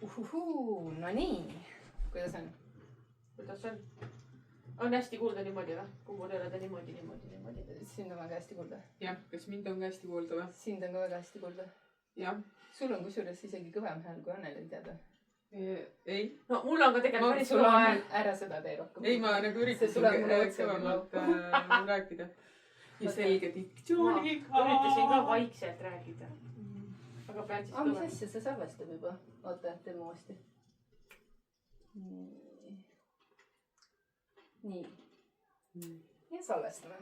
No nii, kuidas on? Kuidas on? On hästi kuulda niimoodi või? Kuhu rööleda niimoodi. Sind on väga hästi kuulda. Jah, kas mind on ka hästi kuulda või? Sind on ka väga hästi kuulda. Jah. Sul on kusjuures isegi kõvem hääl kui Annelil teada. Ei. No mul on ka tegelikult päris kõva hääl. Ära seda tee rohkem. Ei, ma nagu üritasin kõvemalt rääkida. Ja selge diktsiooniga. Ma üritasin ka vaikselt rääkida. Aga pean siis mis asja, see salvestab juba. Oota, teeme uuesti. Nii. Ja salvestame.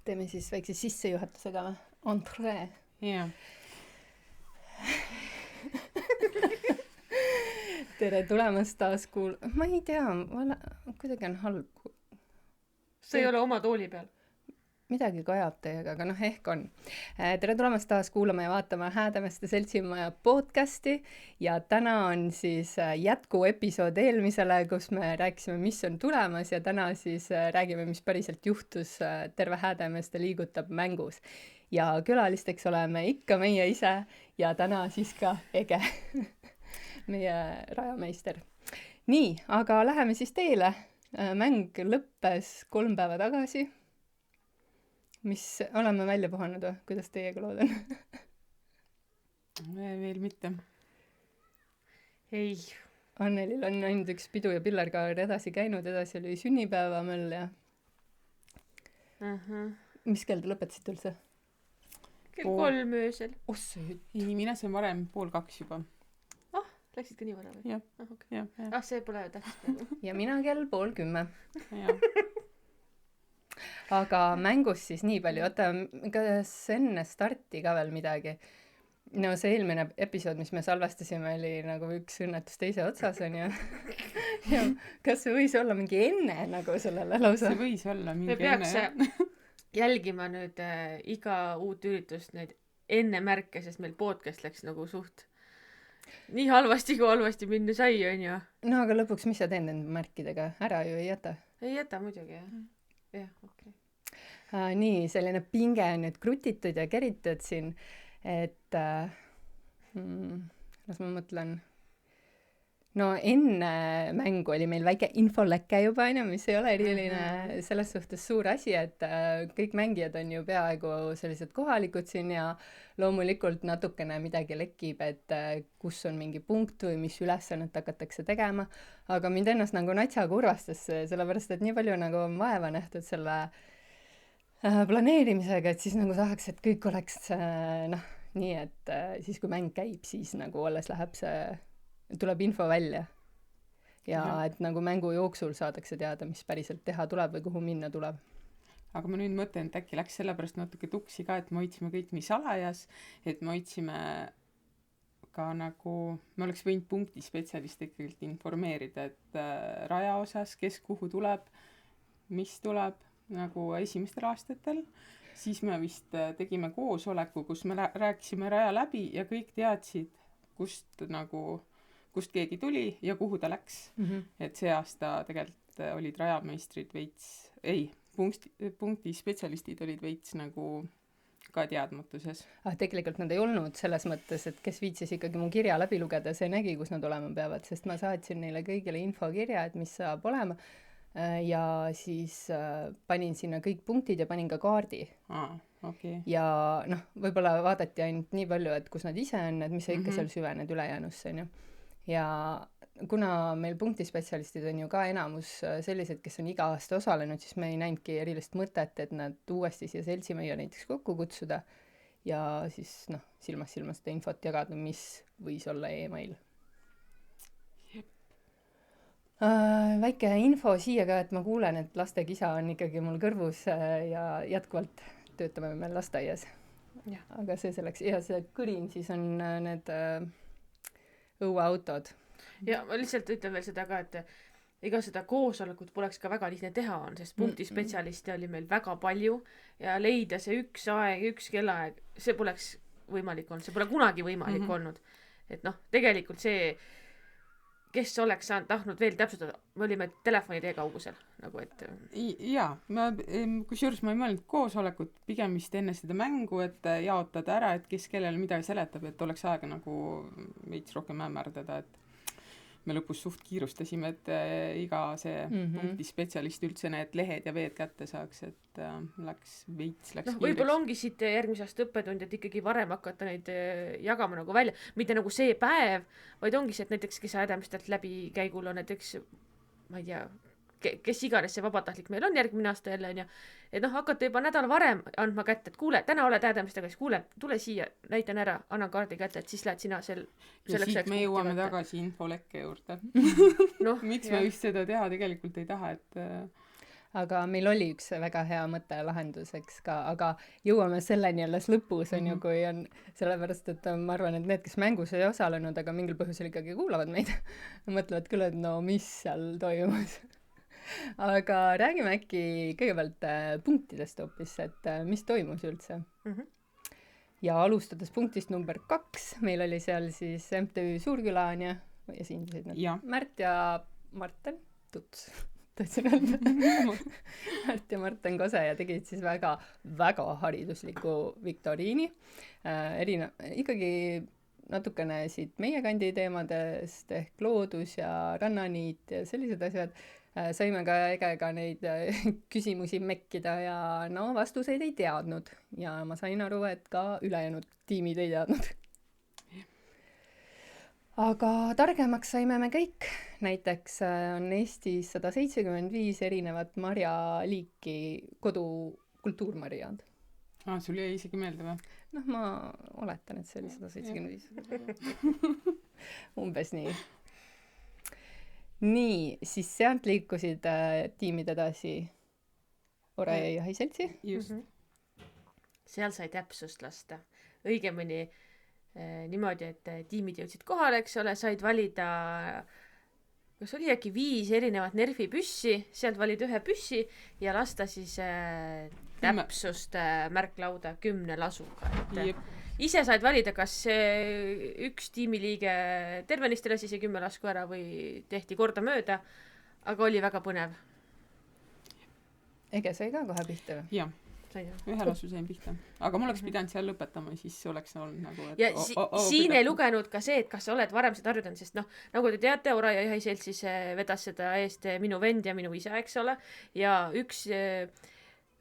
Teeme siis väikse sissejuhatusega või? Entree. Jah. Tere tulemast taas Ma ei tea, kuidagi on halb. sa ei ole oma tooli peal. Midagi kajab teiega, aga ehk on. Tere tulemast taas kuulama ja vaatama Häädemeeste seltsimaja podcasti ja täna on siis jätkuepisood eelmisele, kus me rääkisime, mis on tulemas ja täna siis räägime, mis päriselt juhtus Terve Häädemeeste liigutab mängus. Ja külalisteks oleme ikka meie ise ja täna siis ka Ege, meie rajameister. Nii, aga läheme siis teele. Mäng lõppes 3 päeva tagasi. Mis oleme välja puhanud või? Kuidas teiega lood on? Veel mitte. Ei. Annelil on ainult üks pidu ja pillerkaar edasi käinud, edasi oli sünnipäevamöll ja... Mis kell te lõpetasite üldse? Kell 3 öösel. Ei, mina sain varem 1:30 juba. Läksid ka nii vara või? Jah. Okay. See pole tähtis praegu. Ja mina kell 9:30. Jah. Aga mängus siis nii palju. Oota, kas enne starti ka veel midagi? No see eelmine episood, mis me salvestasime, oli nagu üks õnnetus teise otsas, on ju. Ja kas see võis olla mingi enne nagu sellele lausa? See võis olla mingi enne. Me peaks jälgima nüüd iga uut üritust neid enne märke, sest meil podcast läks nagu suht nii halvasti, kui halvasti minna sai, on ju. No aga lõpuks, mis sa teed nende märkidega? Ära ju ei jäta? Ei jäta muidugi, jah. Jah, okei. Nii, selline pinge on nüüd krutitud ja keritud siin, et las ma mõtlen. No enne mängu oli meil väike infoleke juba, mis ei ole eriline selles suhtes suur asi, et kõik mängijad on ju peaaegu sellised kohalikud siin ja loomulikult natukene midagi lekib, et kus on mingi punkt või mis ülesannet hakatakse tegema, aga mind ennast nagu natsa kurvastas, sellepärast et nii palju nagu on vaeva nähtud selle planeerimisega, et siis nagu tahaks, et kõik oleks nii, et siis kui mäng käib, siis nagu alles läheb tuleb info välja. Ja et nagu mängu jooksul saadakse teada, mis päriselt teha tuleb või kuhu minna tuleb. Aga ma nüüd mõtlen, et äkki läks sellepärast natuke tuksi ka, et me hoidsime kõik nii salajas, et me hoidsime ka nagu, me oleks võinud punktispetsialiste ikkagi informeerida, et raja osas, kes kuhu tuleb, mis tuleb nagu esimestel aastatel. Siis me vist tegime koosoleku, kus me rääkisime raja läbi ja kõik teadsid, kust keegi tuli ja kuhu ta läks. Et see aasta tegelikult olid rajameistrid veits, punktispetsialistid olid veits nagu ka teadmatuses. Tegelikult nad ei olnud selles mõttes, et kes viitsis ikkagi mu kirja läbi lugeda, see nägi, kus nad olema peavad, sest ma saatsin neile kõigile infokirja, et mis saab olema ja siis panin sinna kõik punktid ja panin ka kaardi. Okay. Ja võib-olla vaadati ainult nii palju, et kus nad ise on, et mis sa ikka seal süvened ülejäänusse, on ju. Ja kuna meil punktispetsialistid on ju ka enamus sellised, kes on iga aasta osalenud, siis me ei näinudki erilist mõtet, et nad uuesti siia seltsimaja näiteks kokku kutsuda ja siis silmast seda infot jagada, mis võis olla e-mail. Väike info siia ka, et ma kuulen, et laste kisa on ikkagi mul kõrvus ja jätkuvalt töötame meil lasteaias. Aga see selleks, ja see kõrin siis on need õueautod. Ja ma lihtsalt ütlen veel seda ka, et ega seda koosolekut poleks ka väga lihtne teha on, sest punktispetsialiste oli meil väga palju ja leida see üks aeg, üks kellaaeg, see poleks võimalik olnud, see pole kunagi võimalik olnud. Et tegelikult see kes oleks tahtnud veel täpsustada, me olime telefonitee kaugusel nagu, et jaa, kusjuures ma ei mõelnud koosolekut, pigem vist enne seda mängu, et jaotada ära, et kes kellele midagi seletab, et oleks aega nagu veits rohkem hämmerdada, et me lõpus suht kiirustasime, et iga see punktispetsialist üldse need lehed ja veed kätte saaks, et läks kiireks. Võib-olla ongi siit järgmise aasta õppetund, et ikkagi varem hakata neid jagama nagu välja, mitte nagu see päev, vaid ongi see, et näiteks kes Häädemeestelt läbikäigul on näiteks, ma ei tea, kes iganes see vabatahtlik meil on järgmine aasta jälle, onju, et hakata juba nädal varem andma kätte, et kuule, täna oled Häädemeestega, siis kuule, tule siia, näitan ära, annan kaardi kätte, et siis lähed sina ja siit me jõuame tagasi infolekke juurde. Miks me vist seda teha tegelikult ei taha, et aga meil oli üks väga hea mõte lahenduseks ka, aga jõuame selleni alles lõpus, on ju, kui on, sellepärast, et ma arvan, et need, kes mängus ei osalenud, aga mingil põhjusel ikkagi kuulavad meid, mõtlevad küll, et no mis seal toimus. Aga räägime äkki kõigepealt punktidest hoopis, et mis toimus üldse. Ja alustades punktist number 2, meil oli seal siis MTÜ Suurküla on ja esindasid nad Märt ja Marten Tuts. Märt ja Marten Kose ja tegid siis väga, väga haridusliku viktoriini. Ikkagi natukene siit meie kandi teemadest ehk loodus ja rannaniit ja sellised asjad. Saime ka ägega neid küsimusi mekkida ja no vastuseid ei teadnud ja ma sain aru, et ka ülejäänud tiimid ei teadnud. Aga targemaks saime me kõik. Näiteks on Eestis 175 erinevat marjaliiki kodukultuurmarjad. Sul jäi isegi meelde või? Ma oletan, et see oli 175. Umbes nii. Nii, siis sealt liikusid tiimid edasi Oraja jahiseltsi. Just. Seal sai täpsust lasta. Õigemini niimoodi, et tiimid jõudsid kohale, eks ole, said valida, kas oli äkki 5 erinevat nervipüssi, sealt valid ühe püssi ja lasta siis täpsust märklauda 10 lasuga. Ise said valida, kas üks tiimiliige tervenisti lasi see 10 lasku ära või tehti korda mööda, aga oli väga põnev. Ege sai ka kohe pihta või? Jah, ühe lasu sain pihta. Aga mul oleks pidanud seal lõpetama, siis oleks olnud nagu... Et ja siin ei lugenud ka see, et kas sa oled varem seda harjutanud, sest nagu te teate, Oraja jahiseltsis vedas seda eest minu vend ja minu isa, eks ole, ja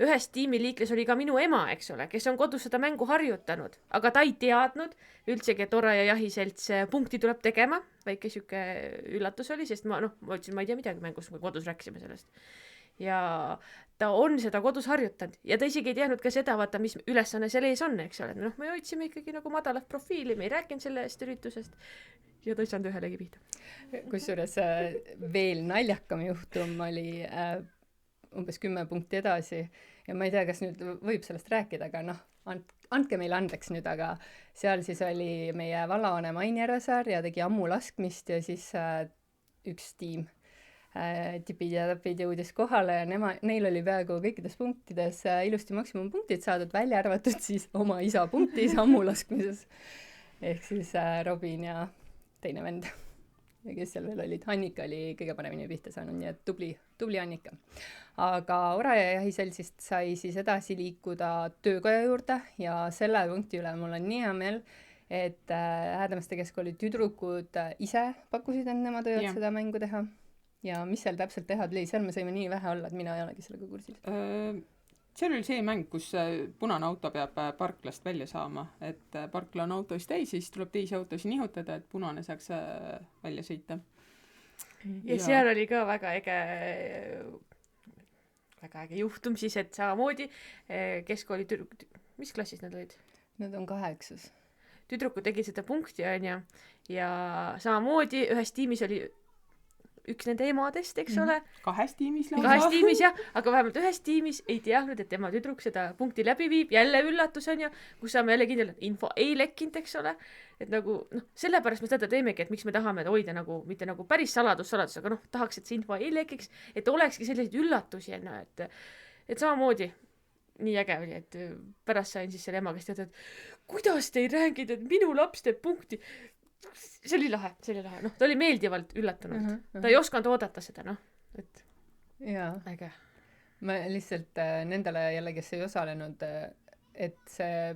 ühes tiimiliikles oli ka minu ema, eks ole, kes on kodus seda mängu harjutanud, aga ta ei teadnud üldsegi, et Oraja jahiselts punkti tuleb tegema, väike siuke üllatus oli, sest ma ütlesin, ma ei tea midagi mängus, kui kodus rääkisime sellest. Ja ta on seda kodus harjutanud ja ta isegi ei teadnud ka seda, vaata, mis ülesanne seal ees on, eks ole. Me hoidsime ikkagi nagu madalat profiili, me ei rääkinud sellest üritusest ja ta ei saanud ühelegi pihta. Kusjuures veel naljakam juhtum oli umbes 10 punkti edasi ja ma ei tea, kas nüüd võib sellest rääkida, aga andke meile andeks nüüd, aga seal siis oli meie vallavanem Ain Järvesaar ja tegi ammu laskmist ja siis üks tiim tipid ja tapid jõudis kohale ja neil oli peaaegu kõikides punktides ilusti maksimumpunktid saadud, välja arvatud siis oma isa punktis ammulaskmises. Ehk siis Robin ja teine vend. Ja kes seal veel olid? Annika oli kõige paremini pihta saanud, nii et tubli Annika. Aga Oraja jahiseltsist sai siis edasi liikuda töökoja juurde ja selle punkti üle mul on nii hea meel, et Häädemeeste Keskkooli tüdrukud ise pakkusid, et nemad võivad seda mängu teha. Ja mis seal täpselt teha tuli? Seal me saime nii vähe olla, et mina ei olegi sellega kursis. Seal oli see mäng, kus punane auto peab parklast välja saama, et parkla on autois täis ja siis tuleb teisi autosi nihutada, et punane saaks välja sõita. Ja seal oli ka väga äge juhtum siis, et samamoodi keskkooli mis klassis nad olid? Nad on 8. Tüdrukud tegid seda punkti, ja samamoodi ühes tiimis oli üks nende emadest, eks ole. 2 tiimis lausa. 2 tiimis, jah, aga vähemalt ühes tiimis ei teadnud, et tema tüdruk seda punkti läbi viib. Jälle üllatus on ja, kus saame jälle kindel, et info ei lekkinud, eks ole. Et nagu, sellepärast me seda teemegi, et miks me tahame hoida nagu, mitte nagu päris saladus, aga tahaks, et see info ei lekiks, et olekski selliseid üllatusi, et samamoodi nii äge oli, et pärast sain siis selle ema, kes teada, et kuidas te ei räägid, et minu laps teeb punkti. see oli lahe. Noh, ta oli meeldivalt üllatunud. Ta ei osanud oodata seda, noh, et jaa. äge. Ma lihtsalt nendele jälle, kes ei osalenud, et see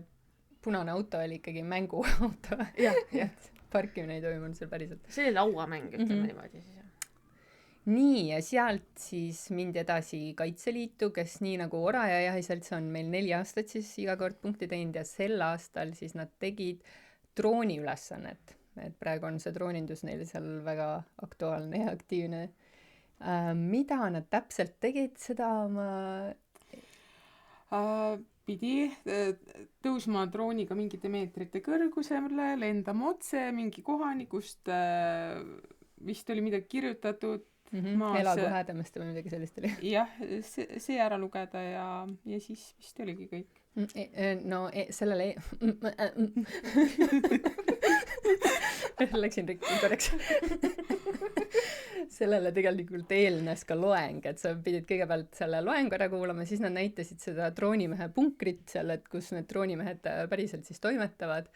punane auto oli ikkagi mänguauto. Jah. Parkimine ei toimunud seal päriselt. See oli lauamäng, ütleme niimoodi siis. Nii, ja sealt siis mindi edasi Kaitseliitu, kes nii nagu Ora ja Jahiselts on meil 4 aastat siis iga kord punkti teinud ja sel aastal siis nad tegid drooni ülesannet. Et praegu on see droonindus neil seal väga aktuaalne ja aktiivne. Mida nad täpselt tegid, seda ma... Pidi tõusma drooniga mingite meetrite kõrgusele, lendama otse mingi kohani, kust vist oli midagi kirjutatud maas. Elagu Häädemeeste või midagi sellist oli. Jah, see ära lugeda ja siis vist oligi kõik. No sellele läksin rikki korraks. Sellele tegelikult eelnes ka loeng, et sa pidid kõigepealt selle loengu ära kuulama, siis nad näitasid seda droonimehe punkrit seal, et kus need droonimehed päriselt siis toimetavad.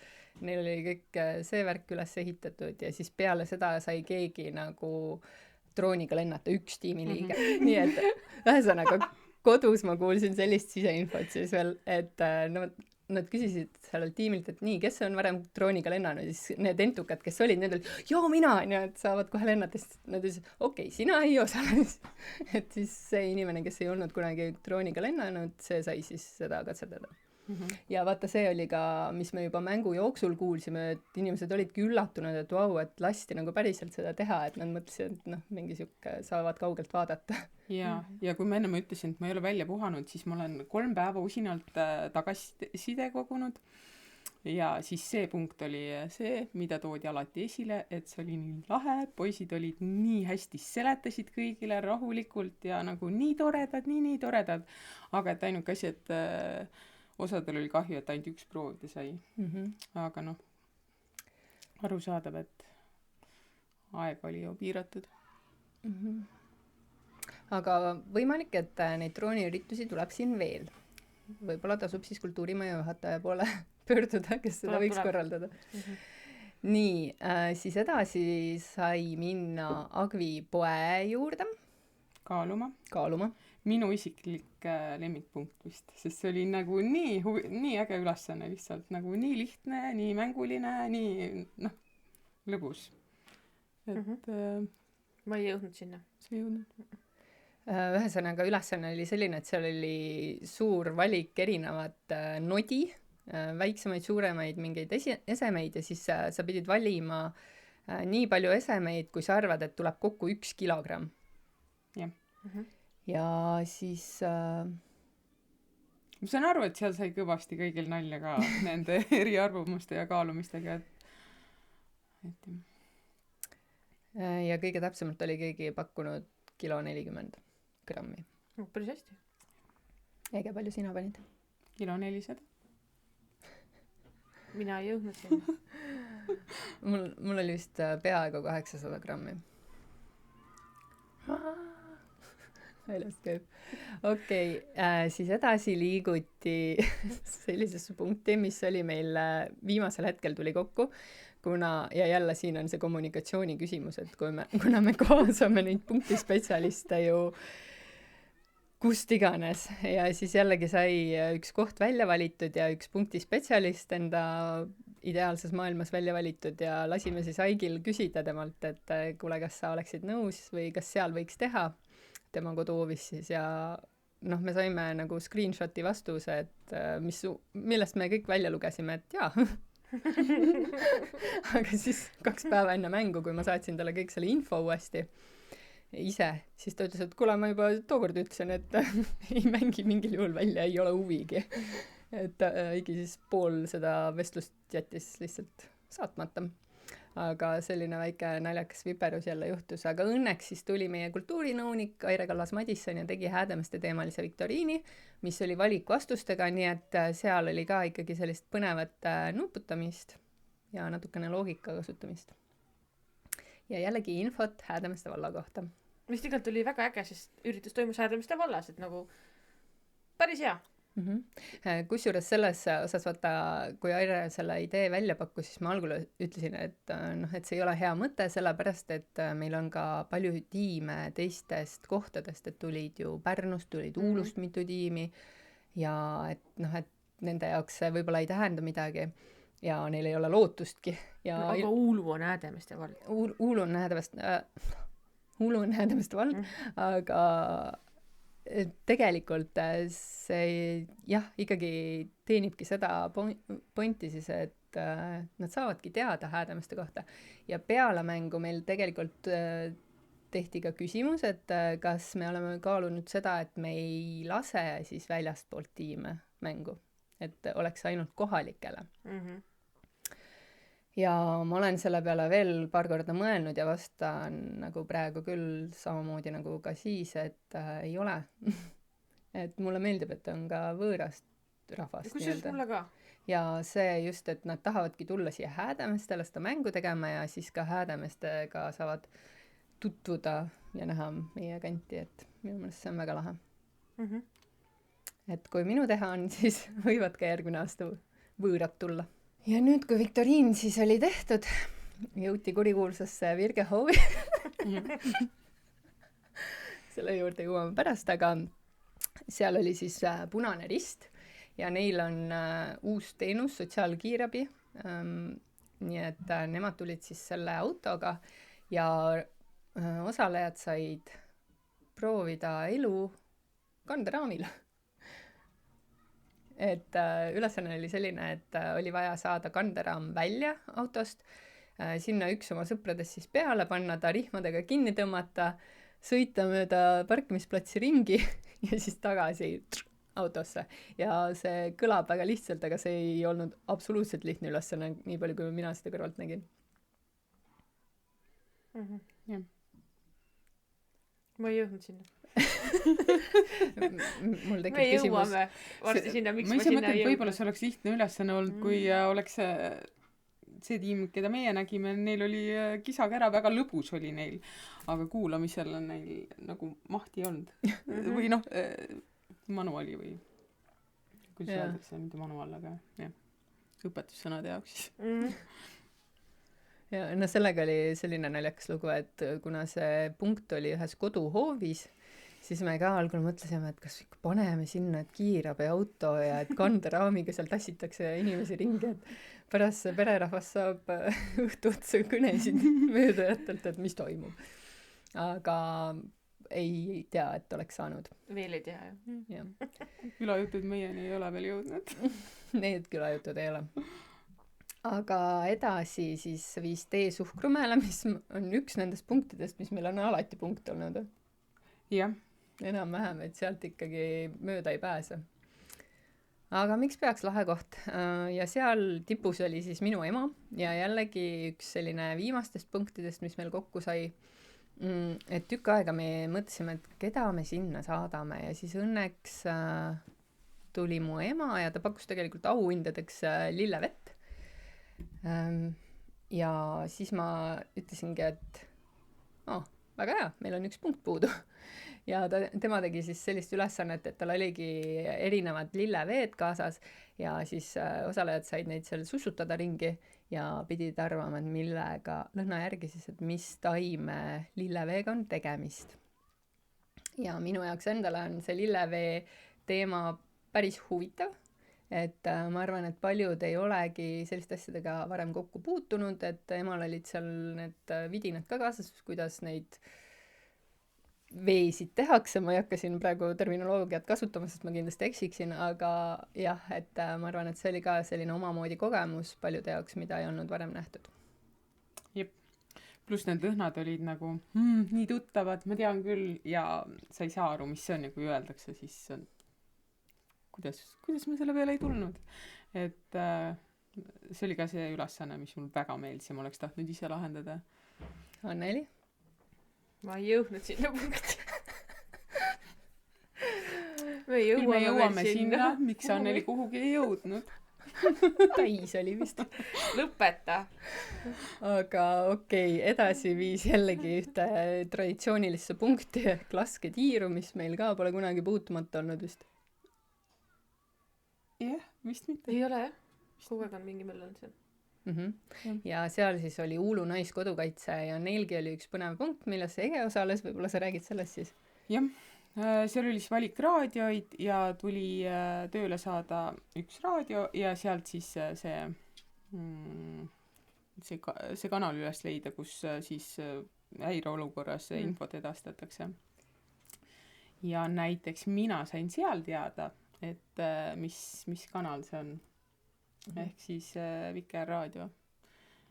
Neil oli kõik see värk üles ehitatud ja siis peale seda sai keegi nagu drooniga lennata üks tiimiliige. Nii et ühesõnaga kodus ma kuulsin sellist siseinfot siis veel, et nad küsisid sellelt tiimilt, et nii, kes on varem drooniga lennanud, siis need entukad, kes olid, need olid, joo, mina, et saavad kohe lennata, siis nad ütlesid, okei, sina ei osale. Et siis see inimene, kes ei olnud kunagi drooniga lennanud, see sai siis seda katsetada. Ja vaata, see oli ka, mis me juba mängu jooksul kuulsime, et inimesed olidki üllatunud, et vau, et lasti nagu päriselt seda teha, et nad mõtlesid, et noh, mingi siuke saavad kaugelt vaadata. Ja kui ma enne ütlesin, et ma ei ole välja puhanud, siis ma olen 3 päeva usinalt tagasiside kogunud ja siis see punkt oli see, mida toodi alati esile, et see oli nii lahe, poisid olid nii hästi seletasid kõigile rahulikult ja nagu nii toredad, aga et ainuke asi, et osadel oli kahju, et ainult 1 proovida sai. Aga noh, arusaadav, et aeg oli ju piiratud. Aga võimalik, et neid drooniüritusi tuleb siin veel. Võib-olla tasub siis kultuurimaja juhataja poole pöörduda, kes seda võiks korraldada. Nii, siis edasi sai minna Agvi poe juurde. Kaaluma. Minu isiklik lemmikpunkt vist, sest see oli nagu nii äge ülesanne lihtsalt, nagu nii lihtne, nii mänguline, nii lõbus. Et ma ei jõudnud sinna. See ei jõudnud. Ühesõnaga ülesanne oli selline, et seal oli suur valik erinevat nodi, väiksemaid, suuremaid mingeid esemeid ja siis sa pidid valima nii palju esemeid, kui sa arvad, et tuleb kokku 1 kilogramm. Jah. Ja siis ma saan aru, et seal sai kõvasti kõigil nalja ka nende eriarvumuste ja kaalumistega, et ja kõige täpsemalt oli keegi pakkunud 1,40 grammi. Päris hästi. Ega palju sina panid? 400. Mina ei jõudnud sinna. Mul oli vist peaaegu 800 grammi. Väljast käib. Okei, siis edasi liiguti sellisesse punkti, mis oli meil viimasel hetkel tuli kokku, ja jälle siin on see kommunikatsiooni küsimus, et kuna me kaasame neid punktispetsialiste ju kust iganes ja siis jällegi sai 1 koht välja valitud ja 1 punktispetsialist enda ideaalses maailmas välja valitud ja lasime siis Aigil küsida temalt, et kuule, kas sa oleksid nõus või kas seal võiks teha tema koduhoovis siis ja me saime nagu screenshoti vastuse, et millest me kõik välja lugesime, et jaa. Aga siis 2 päeva enne mängu, kui ma saatsin talle kõik selle info uuesti ise, siis ta ütles, et kuule, ma juba tookord ütlesin, et ei mängi mingil juhul välja, ei ole huvigi. Et Aigi siis pool seda vestlust jättis lihtsalt saatmata. Aga selline väike naljakas viperus jälle juhtus, aga õnneks siis tuli meie kultuurinõunik Aire Kallas-Madisson ja tegi Häädemeeste teemalise viktoriini, mis oli valikvastustega, nii et seal oli ka ikkagi sellist põnevat nuputamist ja natukene loogika kasutamist. Ja jällegi infot Häädemeeste valla kohta. Mis tegelikult oli väga äge, sest üritus toimus Häädemeeste vallas, et nagu päris hea. Kusjuures selles osas vaata, kui Aire selle idee välja pakkus, siis ma algul ütlesin, et noh, et see ei ole hea mõte, sellepärast et meil on ka palju tiime teistest kohtadest, et tulid ju Pärnust, tulid Uulust mitu tiimi ja et noh, et nende jaoks see võib-olla ei tähenda midagi ja neil ei ole lootustki ja no, aga Uulu on Häädemeeste vald. Uulu on Häädemeeste vald, aga tegelikult see jah, ikkagi teenibki seda pointi siis, et nad saavadki teada Häädemeeste kohta ja peale mängu meil tegelikult tehti ka küsimus, et kas me oleme kaalunud seda, et me ei lase siis väljastpoolt tiime mängu, et oleks ainult kohalikele. Ja ma olen selle peale veel paar korda mõelnud ja vastan nagu praegu küll samamoodi nagu ka siis, et ei ole. Et mulle meeldib, et on ka võõrast rahvast. Kusjuures mulle ka. Ja see just, et nad tahavadki tulla siia Häädemeestele seda mängu tegema ja siis ka Häädemeestega saavad tutvuda ja näha meie kanti, et minu meelest see on väga lahe. Et kui minu teha on, siis võivad ka järgmine aasta võõrad tulla. Ja nüüd, kui viktoriin siis oli tehtud, jõuti kurikuulsasse Virgehoovi. Selle juurde jõuame pärast, aga seal oli siis Punane Rist ja neil on uus teenus, sotsiaalkiirabi. Nii et nemad tulid siis selle autoga ja osalejad said proovida elu kanderaamil. Et ülesanne oli selline, et oli vaja saada kanderaam välja autost, sinna üks oma sõpradest siis peale panna, ta rihmadega kinni tõmmata, sõita mööda parkimisplatsi ringi ja siis tagasi autosse. Ja see kõlab väga lihtsalt, aga see ei olnud absoluutselt lihtne ülesanne, nii palju kui mina seda kõrvalt nägin. Jah. Ma ei jõudnud sinna. Mul tekib me küsimus. jõuame varsti sinna, miks ma ise sinna mõtlen, ei et võib-olla see oleks lihtne ülesanne olnud, kui oleks see tiim, keda meie nägime, neil oli kisakära, väga lõbus oli neil, aga kuulamisel on neil nagu mahti olnud. Või noh, manuali või kuidas öeldakse, mitte manual, aga jah, õpetussõnade jaoks siis. Ja no sellega oli selline naljakas lugu, et kuna see punkt oli ühes koduhoovis, siis me ka algul mõtlesime, et kas ikka paneme sinna, et kiirabiauto ja et kanderaamiga seal tassitakse inimesi ringi, et pärast see pererahvas saab õhtu otsa kõnesid möödajatelt, et mis toimub. Aga ei tea, et oleks saanud. Veel ei tea, jah. Külajutud meieni ei ole veel jõudnud. Need külajutud ei ole. Aga edasi siis viis tee Suhkrumäele, mis on üks nendest punktidest, mis meil on alati punkt olnud. Jah. Enam-vähem, et sealt ikkagi mööda ei pääse. Aga miks peaks lahe koht? Ja seal tipus oli siis minu ema ja jällegi üks selline viimastest punktidest, mis meil kokku sai, et tükk aega me mõtlesime, et keda me sinna saadame ja siis õnneks tuli mu ema ja ta pakkus tegelikult auhindadeks lillevett. Ja siis ma ütlesingi, et väga hea, meil on üks punkt puudu. Ja tema tegi siis sellist ülesannet, et tal oligi erinevad lilleveed kaasas ja siis osalejad said neid seal sussutada ringi ja pidid arvama, et millega lõhna järgi siis, et mis taime lilleveega on tegemist. Ja minu jaoks endale on see lillevee teema päris huvitav. Et ma arvan, et paljud ei olegi selliste asjadega varem kokku puutunud, et emal olid seal need vidinad ka kaasas, kuidas neid veesid tehakse, ma ei hakka siin praegu terminoloogiat kasutama, sest ma kindlasti eksiksin, aga jah, et ma arvan, et see oli ka selline omamoodi kogemus paljude jaoks, mida ei olnud varem nähtud. Jep. Pluss need lõhnad olid nagu nii tuttavad, ma tean küll ja sa ei saa aru, mis see on ja kui öeldakse, siis on kuidas me selle peale ei tulnud. Et see oli ka see ülesanne, mis mul väga meeldis ja ma oleks tahtnud ise lahendada. Anneli? Ma ei jõudnud sinna punkti. Me jõuame sinna, miks Anneli kuhugi ei jõudnud. Täis oli vist. Lõpeta. Aga okei, edasi viis jällegi ühte traditsioonilisse punkti ehk lasketiiru, mis meil ka pole kunagi puutumata olnud vist. jah, vist mitte. ei ole jah, kogu aeg on mingi möll on seal. Ja seal siis oli Uulu Naiskodukaitse ja neilgi oli üks põnev punkt, milles Ege osales, võib-olla sa räägid sellest siis? Jah, seal oli siis valik raadioid ja tuli tööle saada üks raadio ja sealt siis see kanal üles leida, kus siis häireolukorras infot edastatakse. Ja näiteks mina sain seal teada, et mis kanal see on. Ehk siis Vikerraadio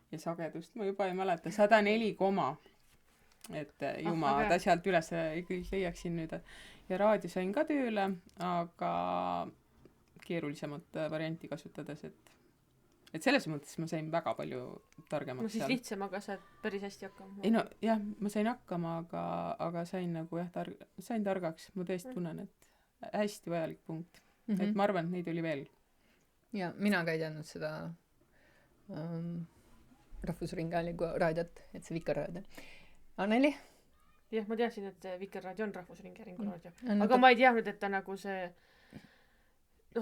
ja sagedust ma juba ei mäleta, 104, et ju ma ta sealt üles kõik leiaksin nüüd. Ja raadio sain ka tööle, aga keerulisemat varianti kasutades, et selles mõttes ma sain väga palju targemaks no siis lihtsam, aga saad päris hästi hakkama. Ei no jah, ma sain hakkama, aga sain nagu jah, sain targaks, ma tõesti tunnen, et hästi vajalik punkt. Et ma arvan, et neid oli veel. Ja mina ka ei teadnud seda Rahvusringhäälingu raadiot, et see Vikerraadio. Anneli? Jah, ma teadsin, et Vikerraadio on Rahvusringhäälingu raadio. Aga ma ei teadnud, et ta nagu see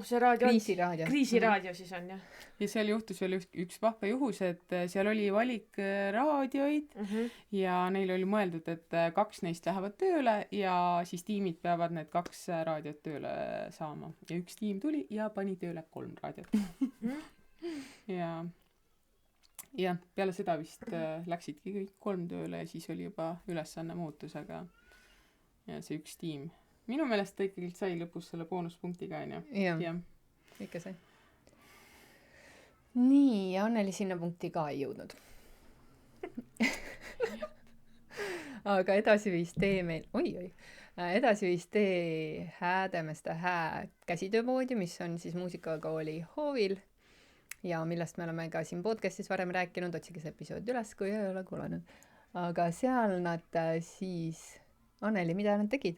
see raadio kriisiraadio. Kriisiraadio siis on, jah. Ja seal juhtus veel üks vahva juhus, et seal oli valik raadioid ja neil oli mõeldud, et 2 neist lähevad tööle ja siis tiimid peavad need 2 raadiot tööle saama. Ja üks tiim tuli ja pani tööle 3 raadiot. Ja peale seda vist läksidki kõik 3 tööle ja siis oli juba ülesanne muutus, aga ja see üks tiim. Minu meelest ta ikkagi sai lõpus selle boonuspunktiga, on ju? Jah, ikka sai. Nii, ja Anneli sinna punkti ka ei jõudnud. Aga edasi viis tee meil, edasi viis tee Häädemeeste käsitööpoodi, mis on siis muusikakooli hoovil ja millest me oleme ka siin podcastis varem rääkinud, otsige see episood üles, kui ei ole kuulanud. Aga seal nad siis, Anneli, mida nad tegid?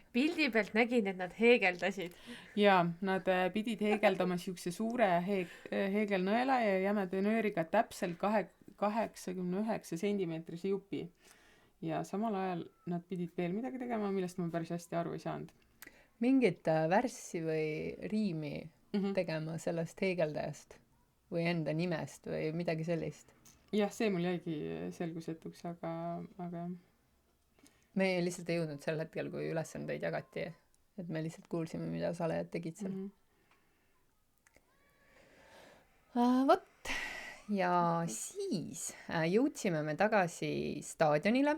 Pildi pealt nägin, et nad heegeldasid. Jaa, nad pidid heegeldama siukse suure heegelnõela ja jämeda nööriga täpselt 89 sentimeetrise jupi. Ja samal ajal nad pidid veel midagi tegema, millest ma päris hästi aru ei saanud. Mingit värssi või riimi tegema sellest heegeldajast või enda nimest või midagi sellist? Jah, see mul jäigi selgusetuks, aga me lihtsalt ei jõudnud sel hetkel, kui ülesandeid jagati, et me lihtsalt kuulsime, mida salejad tegid seal. Vot, ja siis jõudsime me tagasi staadionile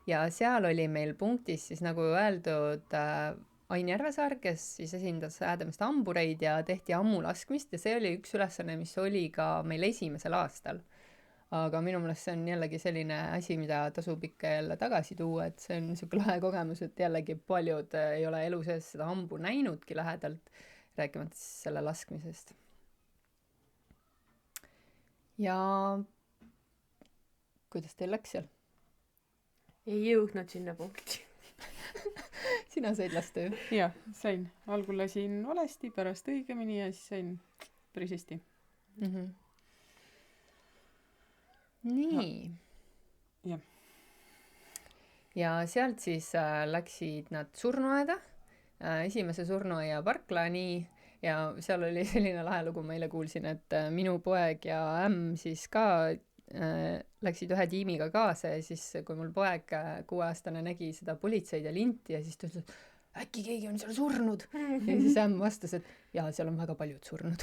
ja seal oli meil punktis siis nagu öeldud Ain Järvesaar, kes siis esindas Häädemeeste hambureid ja tehti ammulaskmist ja see oli üks ülesanne, mis oli ka meil esimesel aastal. Aga minu meelest see on jällegi selline asi, mida tasub ikka jälle tagasi tuua, et see on niisugune lahe kogemus, et jällegi paljud ei ole elu sees seda hambu näinudki lähedalt, rääkimata siis selle laskmisest. Ja kuidas teil läks seal? Ei jõudnud sinna punkti. Sina said lasta ju? Jah, sain. Algul lasin valesti, pärast õigemini ja siis sain päris hästi. Nii. Ja sealt siis läksid nad surnuaeda, esimese surnuaia parklani ja seal oli selline lahe lugu, ma eile kuulsin, et minu poeg ja ämm siis ka läksid ühe tiimiga kaasa ja siis kui mul poeg 6-aastane nägi seda politseid ja linti ja siis ta ütles, äkki keegi on seal surnud ja siis ämm vastas, et jaa, seal on väga paljud surnud.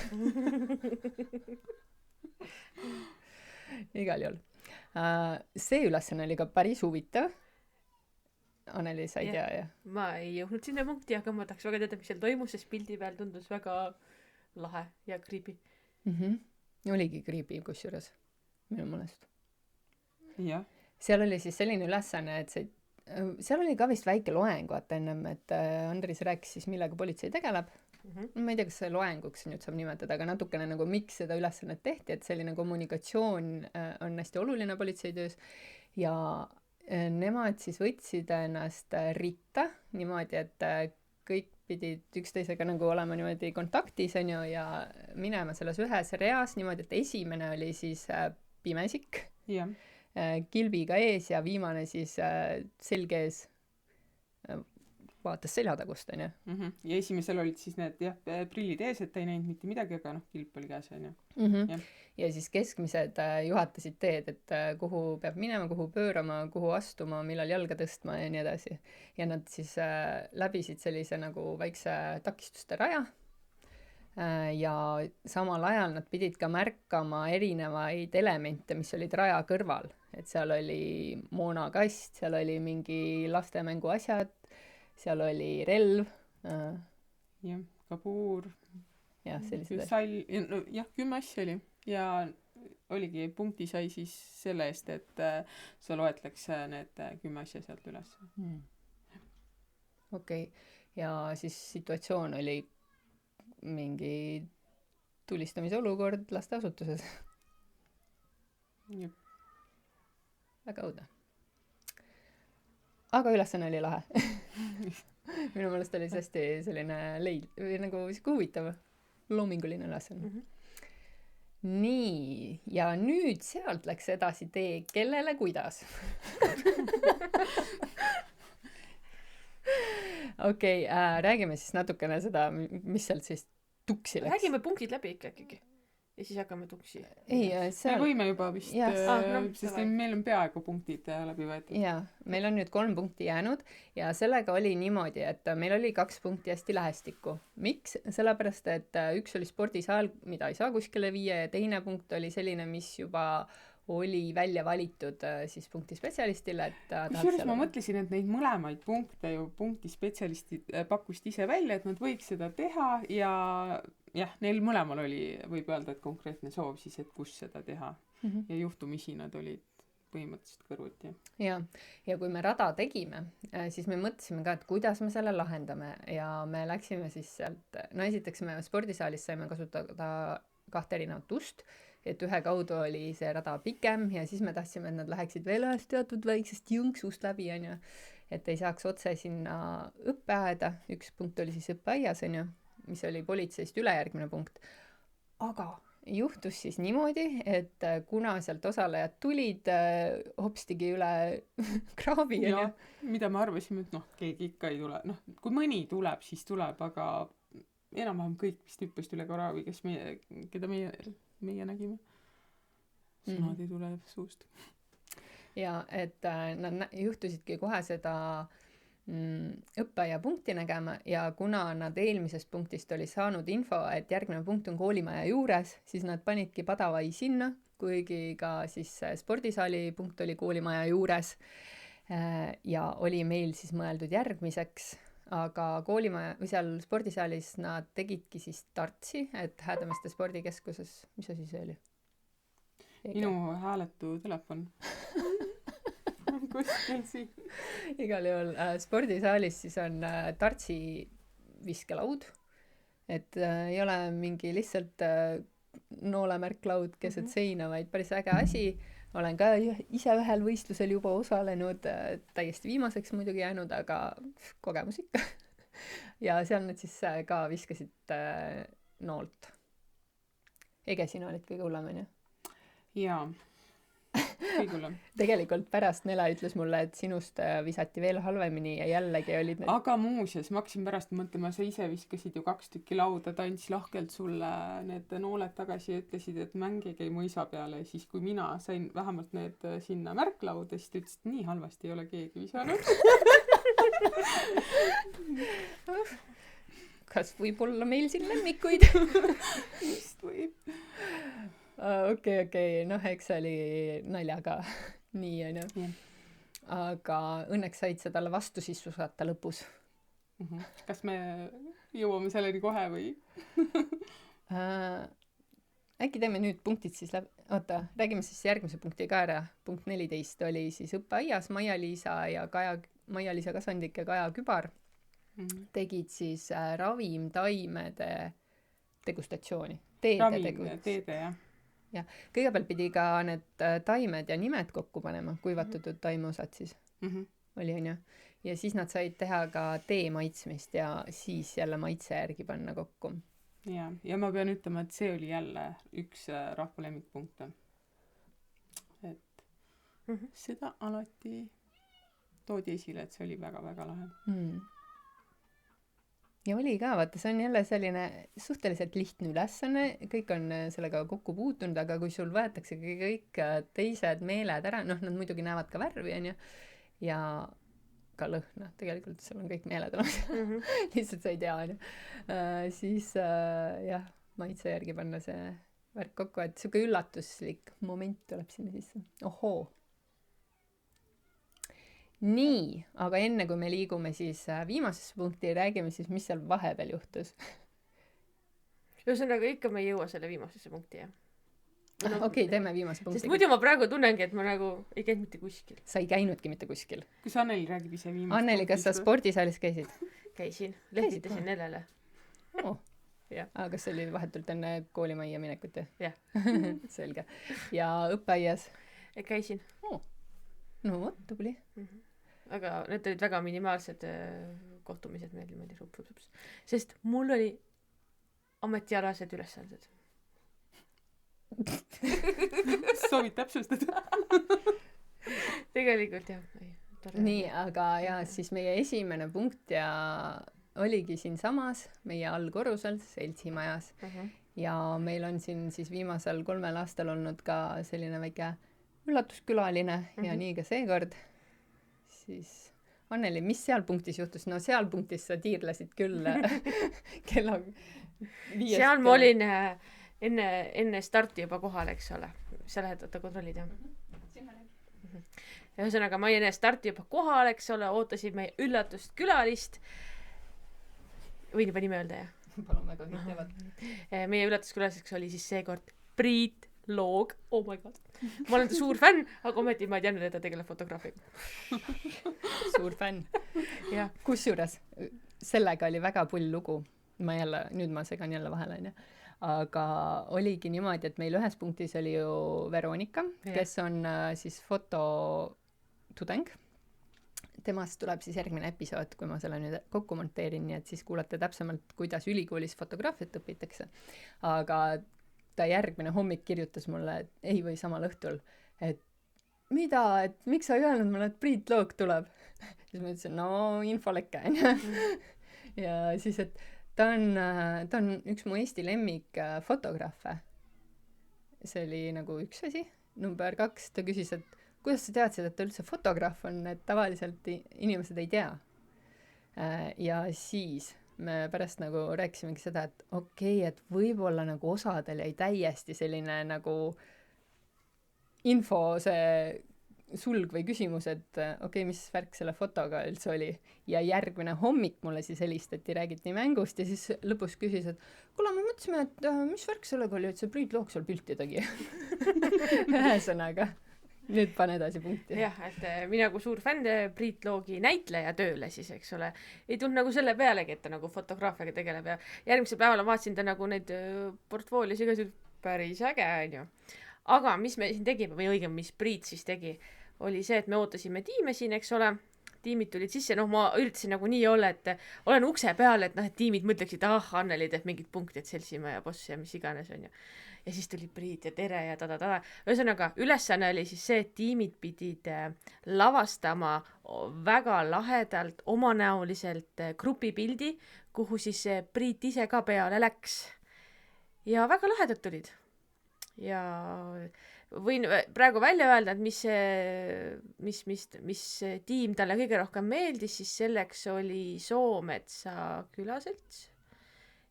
Igal juhul. See ülesanne oli ka päris huvitav. Anneli, sa ei tea, jah? Ma ei jõudnud sinna punkti, aga ma tahaks väga teada, mis seal toimus, sest pildi peal tundus väga lahe ja creepy. Oligi creepy kusjuures, minu mõelest. Jah. Seal oli siis selline ülesanne, et seal oli ka vist väike loeng, vaata ennem, et Andris rääkis siis, millega politsei tegeleb. Ma ei tea, kas see loenguks nüüd saab nimetada, aga natukene nagu miks seda ülesannet tehti, et selline kommunikatsioon on hästi oluline politseitöös ja nemad siis võtsid ennast ritta niimoodi, et kõik pidid üksteisega nagu olema niimoodi kontaktis, on ju, ja minema selles ühes reas niimoodi, et esimene oli siis pimesik, kilbiga ees ja viimane siis selge ees vaatas seljatagust, onju. Ja esimesel olid siis need jah, prillid ees, et ta ei näinud mitte midagi, aga noh, kilp oli käes, onju. Ja siis keskmised juhatasid teed, et kuhu peab minema, kuhu pöörama, kuhu astuma, millal jalga tõstma ja nii edasi. Ja nad siis läbisid sellise nagu väikse takistuste raja ja samal ajal nad pidid ka märkama erinevaid elemente, mis olid raja kõrval. Et seal oli moonakast, seal oli mingi lastemängu asjad, seal oli relv. Jah, kabuur. Jah, sellised. Sall, no, jah, 10 asja oli. Ja oligi, punkti sai siis selle eest, et sa loetleks need 10 asja sealt üles. Okei. Ja siis situatsioon oli mingi tulistamise olukord lasteasutuses. Jep. Väga õudne. Aga ülesanne oli lahe. Minu meelest oli see hästi selline või nagu huvitav, loominguline ülesanne. Nii, ja nüüd sealt läks edasi tee kellele kuidas. Okei, räägime siis natukene seda, mis sealt siis tuksi läks. Räägime punktid läbi ikkagi. Ja siis hakkame tuksi. Ei, Me võime juba vist, sest davai. meil on peaaegu punktid läbi võetud. Jaa, meil on nüüd 3 punkti jäänud ja sellega oli niimoodi, et meil oli 2 punkti hästi lähestikku. Miks? Sellepärast, et üks oli spordisaal, mida ei saa kuskile viia ja teine punkt oli selline, mis juba oli välja valitud siis punktispetsialistile, et kusjuures ma mõtlesin, et neid mõlemaid punkte ju punktispetsialistid pakkust ise välja, et nad võiks seda teha ja jah, neil mõlemal oli, võib öelda, et konkreetne soov siis, et kus seda teha. Ja juhtumisi nad olid põhimõtteliselt kõrvuti. Ja kui me rada tegime, siis me mõtlesime ka, et kuidas me selle lahendame ja me läksime siis sealt, no esiteks me spordisaalis saime kasutada 2 erinevat ust, et ühe kaudu oli see rada pikem ja siis me tahtsime, et nad läheksid veel ühest teatud väiksest jõnksust läbi, onju, et ei saaks otse sinna õppeaeda. Üks punkt oli siis õppeaias, onju, mis oli politseist ülejärgmine punkt. Aga juhtus siis niimoodi, et kuna sealt osalejad tulid hopstigi üle kraavi, onju. Mida me arvasime, et noh, keegi ikka ei tule. Noh, kui mõni tuleb, siis tuleb, aga enam-vähem kõik vist hüppasid üle kraavi, keda meie nägime. Sõnad ei tule suust. Ja et nad juhtusidki kohe seda õppeaia punkti nägema ja kuna nad eelmisest punktist oli saanud info, et järgmine punkt on koolimaja juures, siis nad panidki Padavai sinna, kuigi ka siis spordisaali punkt oli koolimaja juures ja oli meil siis mõeldud järgmiseks, aga koolimaja või seal spordisaalis nad tegidki siis Tartsi, et Häädemeeste spordikeskuses, mis asi see oli? Minu hääletu telefon. Kuskil siin. Igal juhul spordisaalis siis on Tartsi viskelaud, et ei ole mingi lihtsalt noolemärklaud keset seina, vaid päris äge asi. Olen ka ise ühel võistlusel juba osalenud, täiesti viimaseks muidugi jäänud, aga kogemus ikka. Ja seal nad siis ka viskasid noolt. Ege, sina olid kõige hullem, onju? Jaa, kõige hullem. Tegelikult pärast Nele ütles mulle, et sinust visati veel halvemini ja jällegi olid need... Aga muuseas, ma hakkasin pärast mõtlema, sa ise viskasid ju 2 tükki lauda, ta andis lahkelt sulle need nooled tagasi ja ütlesid, et mängige mõisa peale. Ja siis kui mina sain vähemalt need sinna märklauda, siis ta ütles, et nii halvasti ei ole keegi visanud. Kas võib olla meil siin lemmikuid? Just võib. Okei, noh, eks see oli naljaga nii, onju. Aga õnneks said sa talle vastu siis susata lõpus. Kas me jõuame selleni kohe või? Äkki teeme nüüd punktid siis läbi. Oota, räägime siis järgmise punkti ka ära. Punkt 14 oli siis õppeaias Maia-Liisa Kasandik ja Kaja Kübar tegid siis ravimtaimede degustatsiooni. Teede, jah. Ja kõigepealt pidi ka need taimed ja nimed kokku panema, kuivatatud taimeosad siis oli, onju. Ja siis nad said teha ka tee maitsmist ja siis jälle maitse järgi panna kokku. Ja ma pean ütlema, et see oli jälle üks rahva lemmikpunkte. Et seda alati toodi esile, et see oli väga-väga lahe. ja oli ka, vaata, see on jälle selline suhteliselt lihtne ülesanne, kõik on sellega kokku puutunud, aga kui sul võetakse kõik teised meeled ära, noh, nad muidugi näevad ka värvi, onju, ja ka lõhna, tegelikult seal on kõik meeled olemas lihtsalt sa ei tea, onju. Siis jah, maitse järgi panna see värk kokku, et siuke üllatuslik moment tuleb sinna sisse. Ohoo. Nii, aga enne kui me liigume siis viimasesse punkti, räägime siis, mis seal vahepeal juhtus. ühesõnaga ikka me ei jõua selle viimasesse punkti, jah? Okei, teeme viimase punkti. Sest muidu ma praegu tunnengi, et ma nagu ei käinud mitte kuskil. Sa ei käinudki mitte kuskil. kas Anneli räägib ise viimast Anneli, kas sa spordisaalis käisid? Käisin, lehvitasin Nelele. Oh. Jah. Aga kas see oli vahetult enne koolimajja minekut? Jah. Selge. Ja õppeaias? Käisin. Oh. No vot, tubli. Aga need olid väga minimaalsed kohtumised meil niimoodi rups. Sest mul oli ametialased ülesanded. soovid täpsustada? Tegelikult jah. Nii, aga ja siis meie esimene punkt ja oligi siin samas meie allkorrusel seltsimajas ja meil on siin siis viimasel 3 aastal olnud ka selline väike üllatuskülaline ja nii ka seekord. Siis Anneli, mis seal punktis juhtus? No seal punktis sa tiirlesid küll kella 5. Seal ma olin enne starti juba kohal, eks ole. Sa lähed, oota, kontrollid, jah? Ühesõnaga, ma enne starti juba kohal, eks ole, ootasin meie üllatust külalist. Võin juba nime öelda, jah? Palun, väga kõik teevad. Meie üllatuskülaliseks oli siis seekord Priit Loog. Oh my god. Ma olen ta suur fänn, aga ometi ma ei teadnud, et ta tegeleb fotograafiga. Suur fänn. Kusjuures sellega oli väga pull lugu. Nüüd ma segan jälle vahele, onju. Aga oligi niimoodi, et meil ühes punktis oli ju Veronika, kes on siis fototudeng. Temast tuleb siis järgmine episood, kui ma selle nüüd kokku monteerin, nii et siis kuulate täpsemalt, kuidas ülikoolis fotograafiat õpitakse. Aga ta järgmine hommik kirjutas mulle, et või samal õhtul, et mida, et miks sa ei öelnud mulle, et Priit Loog tuleb? Siis ma ütlesin, no infolekke, ja siis, et ta on üks mu Eesti lemmik fotograafe. See oli nagu üks asi. Number 2, ta küsis, et kuidas sa teadsid, et ta üldse fotograaf on, et tavaliselt inimesed ei tea. Ja siis me pärast nagu rääkisimegi seda, et okei, et võib-olla nagu osadel jäi täiesti selline nagu info see sulg või küsimus, et okei, mis värk selle fotoga üldse oli. Ja järgmine hommik mulle siis helistati, räägiti mängust ja siis lõpus küsis, et kuule, me mõtlesime, et mis värk sellega oli, et see Priit Loog seal pilti tegi. Ühesõnaga. Nüüd pane edasi punkti. Jah, et mina kui suur fänn Priit Loogi näitleja tööle siis, eks ole, ei tulnud nagu selle pealegi, et ta nagu fotograafiaga tegeleb ja järgmisel päeval vaatasin ta nagu neid portfoolios ja päris äge, on ju. Aga mis me siin tegime, või õigem, mis Priit siis tegi, oli see, et me ootasime tiime siin, eks ole, tiimid tulid sisse, noh, ma üritasin nagu nii olla, et olen ukse peal, et noh, et tiimid mõtleksid, Anneli teeb mingid punktid, et Seltsimaa ja boss ja mis iganes, on ju. Ja siis tuli Priit ja tere ja tada. Ühesõnaga, ülesanne oli siis see, et tiimid pidid lavastama väga lahedalt, omanäoliselt grupipildi, kuhu siis Priit ise ka peale läks. Ja väga lahedad tulid. Ja võin praegu välja öelda, et mis tiim talle kõige rohkem meeldis, siis selleks oli Soometsa külaselts,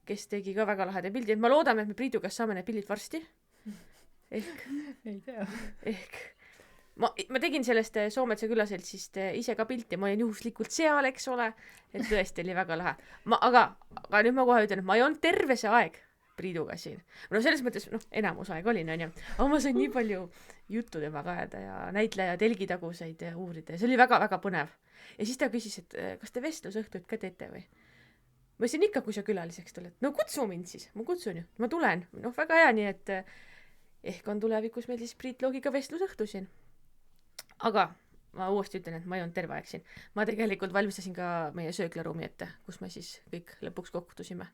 kes tegi ka väga lahede pildi. Ma loodame, et me Priidu käest saame need pildid varsti. Ehk. Ei tea. Ehk. Ma tegin sellest Soometsa külaseltsist ise ka pilti. Ma olin juhuslikult seal, eks ole. Et tõesti oli väga lahe. Aga nüüd ma kohe ütlen, et ma ei olnud terve see aeg Priiduga siin. No selles mõttes, enamus aeg olin, on ju. Aga ma sain nii palju juttu temaga ajada ja näitleja telgitaguseid uurida. See oli väga-väga põnev. Ja siis ta küsis, et kas te vestlusõhtuid ka teete või? Ma ütlesin ikka, kui sa külaliseks tuled. No kutsu mind siis. Ma kutsun ju. Ma tulen. Väga hea, nii et ehk on tulevikus meil siis Priit Loogiga vestlusõhtu siin. Aga ma uuesti ütlen, et ma ei olnud terve aeg siin. Ma tegelikult valmistasin ka meie sööklaruumi ette, kus me siis kõik lõpuks kohtusime.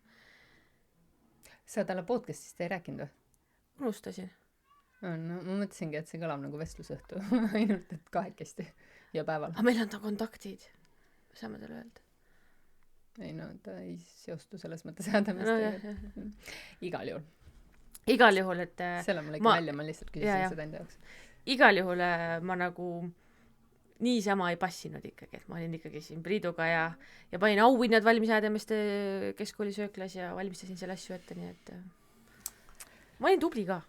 Sa talle podcastist ei rääkinud või? Unustasin. No, ma mõtlesingi, et see kõlab nagu vestlusõhtu. Ainult, et kahekesti ja päeval. Aga meil on ta kontaktid. Saame talle öelda. ei no ta ei seostu selles mõttes Häädemeestega igal juhul. Igal juhul, et selle mul ikka välja, ma lihtsalt küsisin seda enda jaoks. Igal juhul ma nagu niisama ei passinud ikkagi, et ma olin ikkagi siin Priiduga ja panin auhinnad valmis Häädemeeste keskkooli sööklas ja valmistasin selle asju ette, nii et ma olin tubli ka.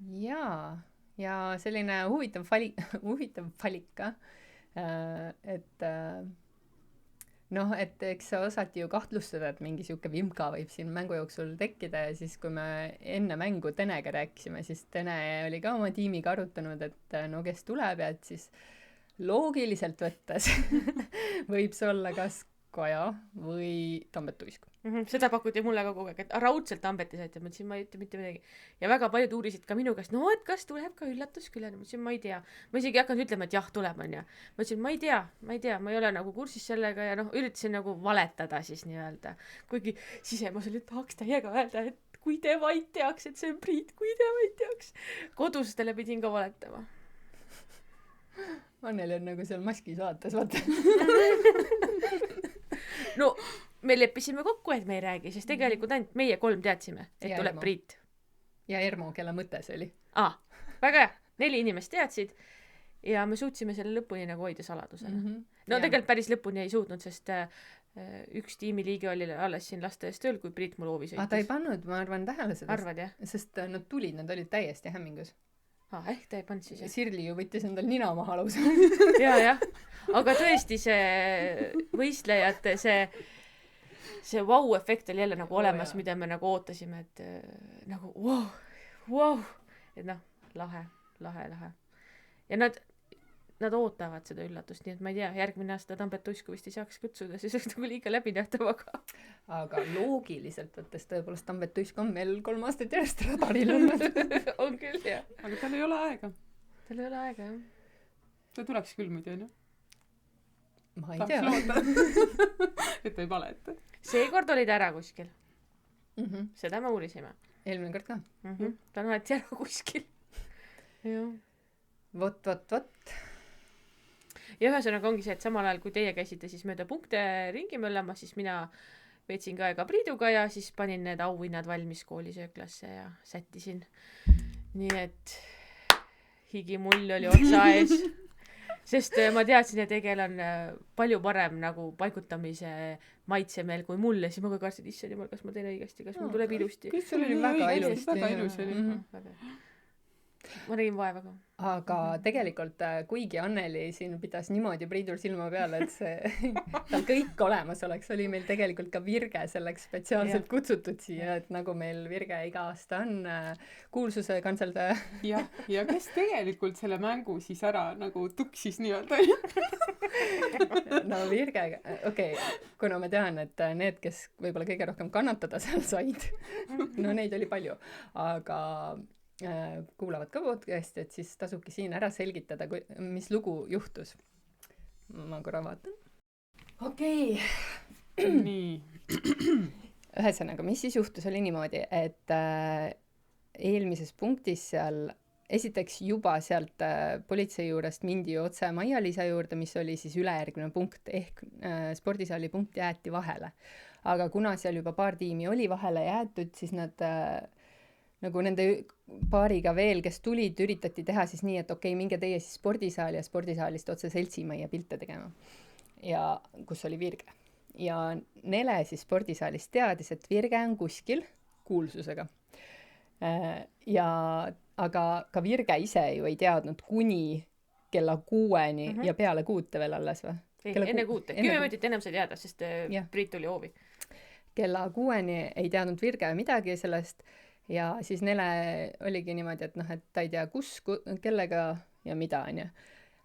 Ja selline huvitav valik ka, et noh, et eks sa osati ju kahtlustada, et mingi siuke vimka võib siin mängu jooksul tekkida ja siis, kui me enne mängu Tenega rääkisime, siis Tene oli ka oma tiimiga arutanud, et no kes tuleb ja et siis loogiliselt võttes võib see olla kas Kaja või Tambet Tuisk. Seda pakuti mulle ka kogu aeg, et raudselt Tambeti saite, ma ütlesin, ma ei ütle mitte midagi. Ja väga paljud uurisid ka minu käest, no et kas tuleb ka üllatusküljena, ma ütlesin, ma ei tea. Ma isegi hakanud ütlema, et jah, tuleb on ja. Ma ütlesin, ma ei tea, ma ei ole nagu kursis sellega ja noh, üritasin nagu valetada siis nii-öelda. Kuigi sisemas oli, et tahaks täiega öelda, et kui te vaid teaks, et see on Priit, kui te vaid teaks. Kodustele pidin ka valetama. Anneli on nagu seal maskis vaates, vaata. No, me leppisime kokku, et me ei räägi, sest tegelikult ainult meie 3 teadsime, et ja tuleb Ermo. Priit. Ja Ermo, kelle mõte see oli. Väga hea. 4 inimest teadsid ja me suutsime selle lõpuni nagu hoida saladusena. No tegelikult päris lõpuni ei suutnud, sest üks tiimiliige oli alles siin lasteaias tööl, kui Priit mul hoovi sõitis. Ta ei pannud, ma arvan, tähele seda. Arvad, jah? Sest nad tulid, nad olid täiesti hämmingus. Ehk ta ei pannud siis. Sirli ju võttis endal nina maha lausa. Jah. Aga tõesti see võistlejate see vau-efekt oli jälle nagu olemas, mida me nagu ootasime, et nagu wow. Et noh, lahe. Ja nad ootavad seda üllatust, nii et ma ei tea, järgmine aasta Tambet Tuisku vist ei saaks kutsuda, siis oleks nagu liiga läbinähtavaga. Aga loogiliselt võttes tõepoolest Tambet Tuisk on meil 3 aastat järjest radaril olnud. On küll, jah. Aga tal ei ole aega. Jah. Ta tuleks küll muidu, on ju? Ma ei tea. Et ta ei valeta. Seekord olid ära kuskil. Seda me uurisime. Eelmine kord ka. Ta on alati ära kuskil. Jah. Vot. Ja ühesõnaga ongi see, et samal ajal kui teie käisite siis mööda punkte ringi möllama, siis mina veetsin ka aega Priiduga ja siis panin need auhinnad valmis koolisööklasse ja sättisin. Nii et higimull oli otsa ees. Sest ma teadsin, et Egel on palju parem nagu paigutamise maitsemeel kui mulle, siis ma ka kartsin, issand jumal, kas ma teen õigesti, kas mul tuleb ilusti. Kõik sul oli väga ilusti. Väga ilus oli. Ma nägin vaeva ka. Aga tegelikult, kuigi Anneli siin pidas niimoodi Priidul silma peale, et see tal kõik olemas oleks, oli meil tegelikult ka Virge selleks spetsiaalselt kutsutud siia, et nagu meil Virge iga aasta on kuulsuse kantseldaja. Ja kes tegelikult selle mängu siis ära nagu tuksis nii-öelda. No Virge, okei, kuna ma tean, et need, kes võib-olla kõige rohkem kannatada seal said, no neid oli palju, aga kuulavad ka podcasti, et siis tasubki siin ära selgitada, mis lugu juhtus. Ma korra vaatan. Okei. Nii. Ühesõnaga, mis siis juhtus, oli niimoodi, et eelmises punktis seal esiteks juba sealt politsei juurest mindi otse Maia-Liisa juurde, mis oli siis ülejärgmine punkt ehk spordisaali punkt jäeti vahele. Aga kuna seal juba paar tiimi oli vahele jäetud, siis nad nagu nende paariga veel, kes tulid, üritati teha siis nii, et okei, minge teie siis spordisaali ja spordisaalist otse seltsimajja pilte tegema. Ja kus oli Virge. Ja Nele siis spordisaalist teadis, et Virge on kuskil kuulsusega. Aga ka Virge ise ju ei teadnud kuni kella 6-ni ja peale 6 veel alles või? Enne 6. 10 minutit ennem sai teada, sest Priit tuli hoovi. Kella 6-ni ei teadnud Virge midagi sellest. Ja siis Nele oligi niimoodi, et noh, et ta ei tea kellega ja mida, on ju.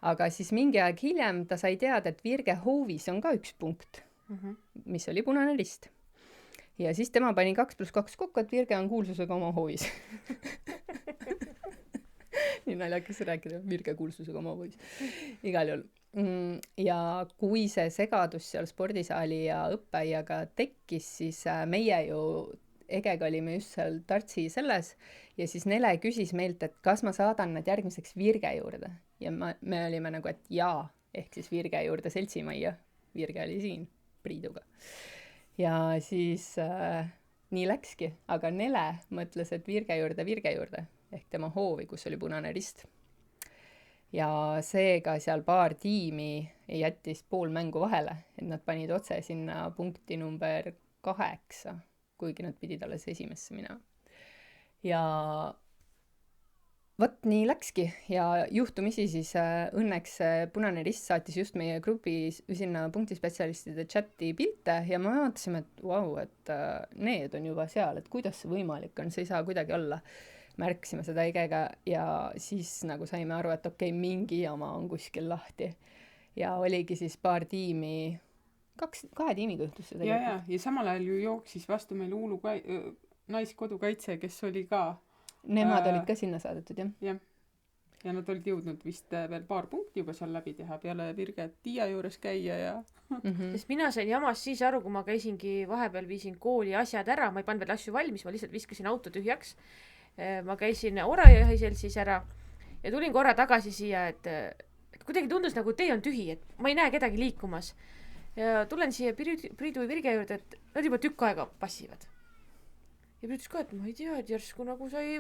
Aga siis mingi aeg hiljem ta sai teada, et Virge hoovis on ka üks punkt, mis oli punane rist. Ja siis tema pani 2+2 kokku, et Virge on kuulsusega oma hoovis. Nii naljakas rääkida, Virge kuulsusega oma hoovis. Igal juhul. Ja kui see segadus seal spordisaali ja õppeaiaga tekkis, siis meie ju Egega olime just seal Tartsi selles ja siis Nele küsis meilt, et kas ma saadan nad järgmiseks Virge juurde. Ja me olime nagu, et jaa, ehk siis Virge juurde seltsimajja. Virge oli siin Priiduga. Ja siis nii läkski, aga Nele mõtles, et Virge juurde ehk tema hoovi, kus oli Punane Rist. Ja seega seal paar tiimi jättis pool mängu vahele, et nad panid otse sinna punkti number 8, kuigi nad pidid alles esimesse minema. Ja vot nii läkski ja juhtumisi siis õnneks Punane Rist saatis just meie grupi sinna punktispetsialistide chati pilte ja me vaatasime, et vau, et need on juba seal, et kuidas see võimalik on, see ei saa kuidagi olla. Märksime seda ägega ja siis nagu saime aru, et okei, mingi jama on kuskil lahti. Ja oligi siis paar tiimi, kahe tiimiga juhtus see tegelikult. Ja samal ajal ju jooksis vastu meil Uulu naiskodukaitse, kes oli ka Nemad olid ka sinna saadetud, jah? Jah. Ja nad olid jõudnud vist veel paar punkti juba seal läbi teha peale Virget Tiia juures käia ja Sest mina sain jamas siis aru, kui ma käisingi vahepeal viisin kooli asjad ära, ma ei pannud veel asju valmis, ma lihtsalt viskasin auto tühjaks. Ma käisin Orajahi seltsis ära ja tulin korra tagasi siia, et kuidagi tundus nagu tee on tühi, et ma ei näe kedagi liikumas. Ja tulen siia Priidu ja Virge juurde, et nad juba tükk aega passivad. Ja ütles ka, et ma ei tea, et järsku nagu sai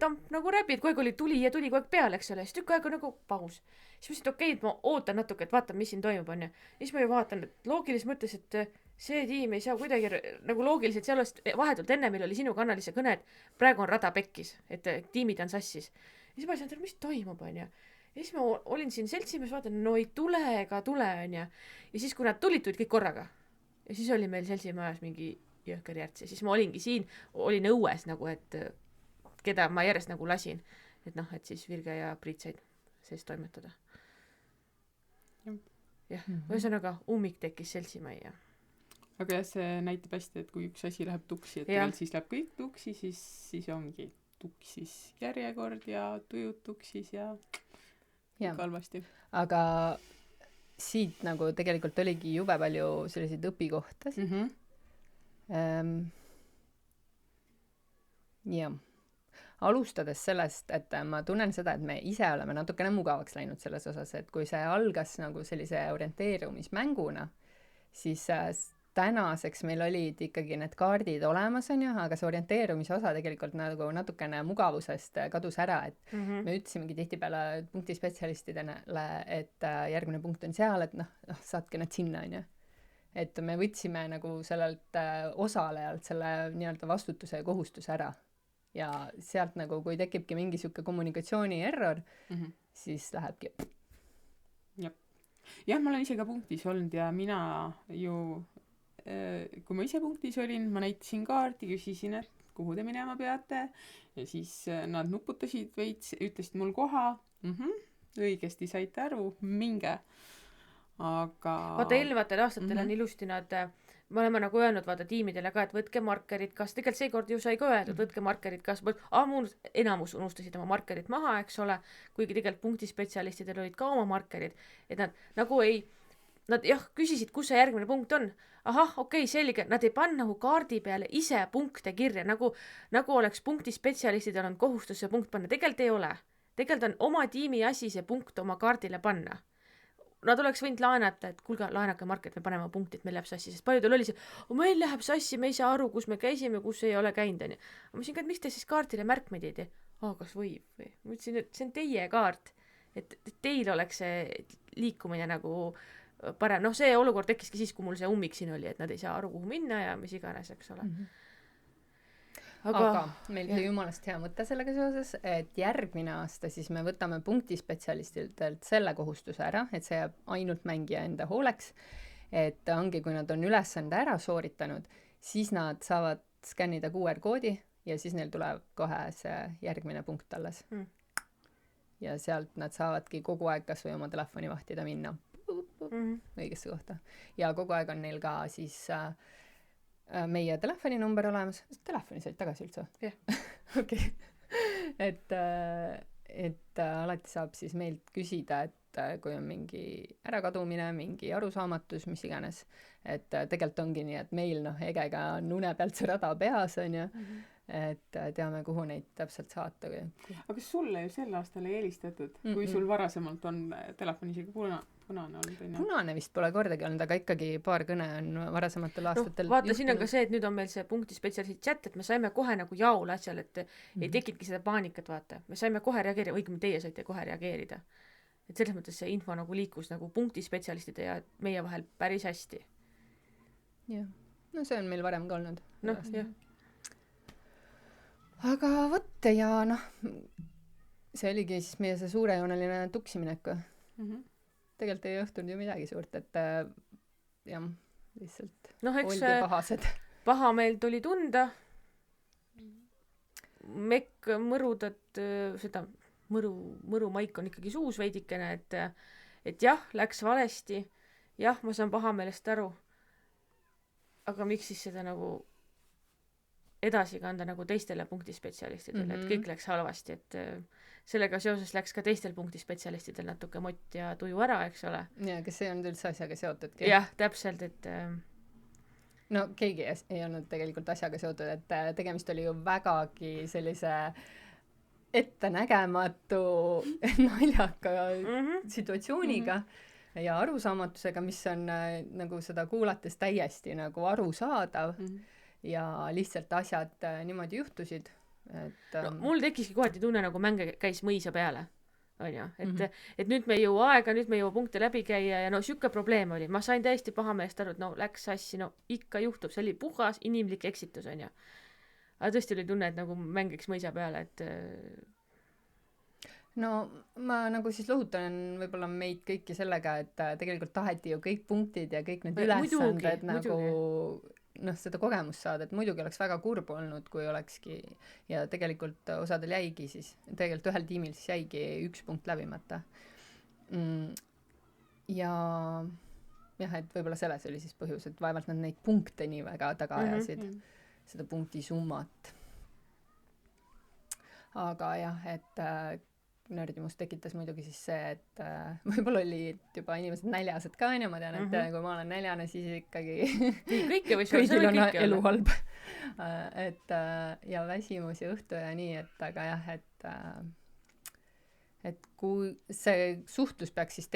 tamp nagu räbi, et kogu aeg oli tuli kogu aeg peale, eks ole, siis tükk aega nagu paus. Siis mõtlesin, et okei, et ma ootan natuke, et vaatan, mis siin toimub, on ja. Siis ma ju vaatan, et loogilises mõttes, et see tiim ei saa kuidagi nagu loogiliselt sellest vahetult enne meil oli sinu kanalisse kõne, et praegu on rada pekkis, et tiimid on sassis. Ja siis ma ei saanud, mis toimub, on ja. Ja siis ma olin siin seltsimees, vaatan, no ei tule ega tule, on ja. Ja siis, kui nad tulid kõik korraga. Ja siis oli meil seltsimajas mingi jõhker järts ja siis ma olingi siin, olin õues nagu, et keda ma järjest nagu lasin. Et noh, et siis Virge ja Priit said sees toimetada. Jah, ühesõnaga ummik tekkis seltsimajja. Aga jah, see näitab hästi, et kui üks asi läheb tuksi, et tegelikult siis läheb kõik tuksi, siis ongi tuksis järjekord ja tujud tuksis ja halvasti. Aga siit nagu tegelikult oligi jube palju selliseid õpikohtasid. Jah. Alustades sellest, et ma tunnen seda, et me ise oleme natukene mugavaks läinud selles osas, et kui see algas nagu sellise orienteerumismänguna, siis tänaseks meil olid ikkagi need kaardid olemas, on ju, aga see orienteerumise osa tegelikult nagu natukene mugavusest kadus ära, et me ütlesimegi tihtipeale punktispetsialistidele, et järgmine punkt on seal, et noh, saatke nad sinna, on ju. Et me võtsime nagu sellelt osalejalt selle nii-öelda vastutuse ja kohustuse ära. Ja sealt nagu, kui tekibki mingi siuke kommunikatsiooni error, siis lähebki. Jah, ma olen ise ka punktis olnud ja mina ju, kui ma ise punktis olin, ma näitasin kaarti, küsisin, et kuhu te minema peate ja siis nad nuputasid veits, ütlesid mul koha, õigesti saite aru, minge. Aga vaata eelnevatel aastatel on ilusti nad, me oleme nagu öelnud vaata tiimidele ka, et võtke markerid, kas tegelikult seekord ju sai ka öeldud, võtke markerid, kas enamus unustasid oma markerid maha, eks ole, kuigi tegelikult punktispetsialistidel olid ka oma markerid, et nad nagu nad jah, küsisid, kus see järgmine punkt on. Ahah, okei, selge, nad ei panna nagu kaardi peale ise punkte kirja, nagu oleks punktispetsialistidel on kohustus see punkt panna, tegelikult ei ole. Tegelikult on oma tiimi asi see punkt oma kaardile panna. Nad oleks võinud laenata, et kuulge, laenake market, me paneme punkti, et meil läheb sassi, sest paljudel oli see, meil läheb sassi, me ei saa aru, kus me käisime, kus ei ole käinud. Ma mõtlesin ka, et miks te siis kaartile märkmeid ei tee? Kas võib või? Ma mõtlesin, et see on teie kaart, et teil oleks see liikumine nagu parem. Noh, see olukord tekkiski siis, kui mul see ummik siin oli, et nad ei saa aru, kuhu minna ja mis iganes, eks ole. Aga meil oli jumalast hea mõte sellega seoses, et järgmine aasta siis me võtame punktispetsialistidelt selle kohustuse ära, et see jääb ainult mängija enda hooleks, et ongi, kui nad on ülesande ära sooritanud, siis nad saavad skännida QR-koodi ja siis neil tuleb kohe see järgmine punkt alles. Ja sealt nad saavadki kogu aeg kas või oma telefoni vahtida minna õigesse kohta. Ja kogu aeg on neil ka siis meie telefoninumber olemas. Telefoni said tagasi üldse? Jah. Okei. Et alati saab siis meilt küsida, et kui on mingi ärakadumine, mingi arusaamatus, mis iganes. Et tegelikult ongi nii, et meil Egega on une pealt see rada peas, on ju. Et teame, kuhu neid täpselt saata. Aga kas sulle ju sel aastal ei helistatud, kui sul varasemalt on telefoni isegi punane olnud, on ju. punane vist pole kordagi olnud, aga ikkagi paar kõne on varasematel aastatel vaata, siin on ka see, et nüüd on meil see punktispetsialisti chat, et me saime kohe nagu jaole asjal, et ei tekitki seda paanikat, vaata. Me saime kohe reageerida, õigemini teie saite kohe reageerida. Et selles mõttes see info nagu liikus nagu punktispetsialistide ja meie vahel päris hästi. jah, no see on meil varem ka olnud. Noh, jah. Aga vot ja noh, see oligi siis meie see suurejooneline tuksiminek. Tegelikult ei juhtunud ju midagi suurt, et jah, lihtsalt oldi pahased. Pahameelt oli tunda. Mekk mõrudad, seda mõru maik on ikkagi suus veidikene, et jah, läks valesti. Jah, ma saan pahameelest aru. Aga miks siis seda nagu edasi kanda nagu teistele punktispetsialistidele, et kõik läks halvasti, et sellega seoses läks ka teistel punktispetsialistidel natuke mott ja tuju ära, eks ole. Ja, kes ei olnud üldse asjaga seotudki. Jah, täpselt, et no keegi ei olnud tegelikult asjaga seotud, et tegemist oli ju vägagi sellise ettenägematu naljaka situatsiooniga ja arusaamatusega, mis on nagu seda kuulates täiesti nagu arusaadav ja lihtsalt asjad niimoodi juhtusid. Et, no, mul tekkiski kohati tunne, nagu mänge käis mõisa peale, on ju, et nüüd me ei jõua aega, nüüd me ei jõua punkte läbi käia ja no siuke probleem oli. Ma sain täiesti pahameelest aru, et no läks sassi, no ikka juhtub, see oli puhas inimlik eksitus, on ju. Aga tõesti oli tunne, et nagu mäng käis mõisa peale, et no ma nagu siis lohutan võib-olla meid kõiki sellega, et tegelikult taheti ju kõik punktid ja kõik need ülesanded nagu noh, seda kogemust saada, et muidugi oleks väga kurb olnud, kui olekski ja tegelikult osadel jäigi siis, tegelikult ühel tiimil siis jäigi 1 punkt läbimata. Ja jah, et võib-olla selles oli siis põhjus, et vaevalt nad neid punkte nii väga taga ajasid, seda punkti summat. Aga jah, et nördimus tekitas muidugi siis see, et võib-olla olid juba inimesed näljased ka, ja ma tean, et kui ma olen näljane, siis ikkagi kõigil on elu halb. Et ja väsimus ja õhtu ja nii, et aga jah, et kui see suhtlus peaks siis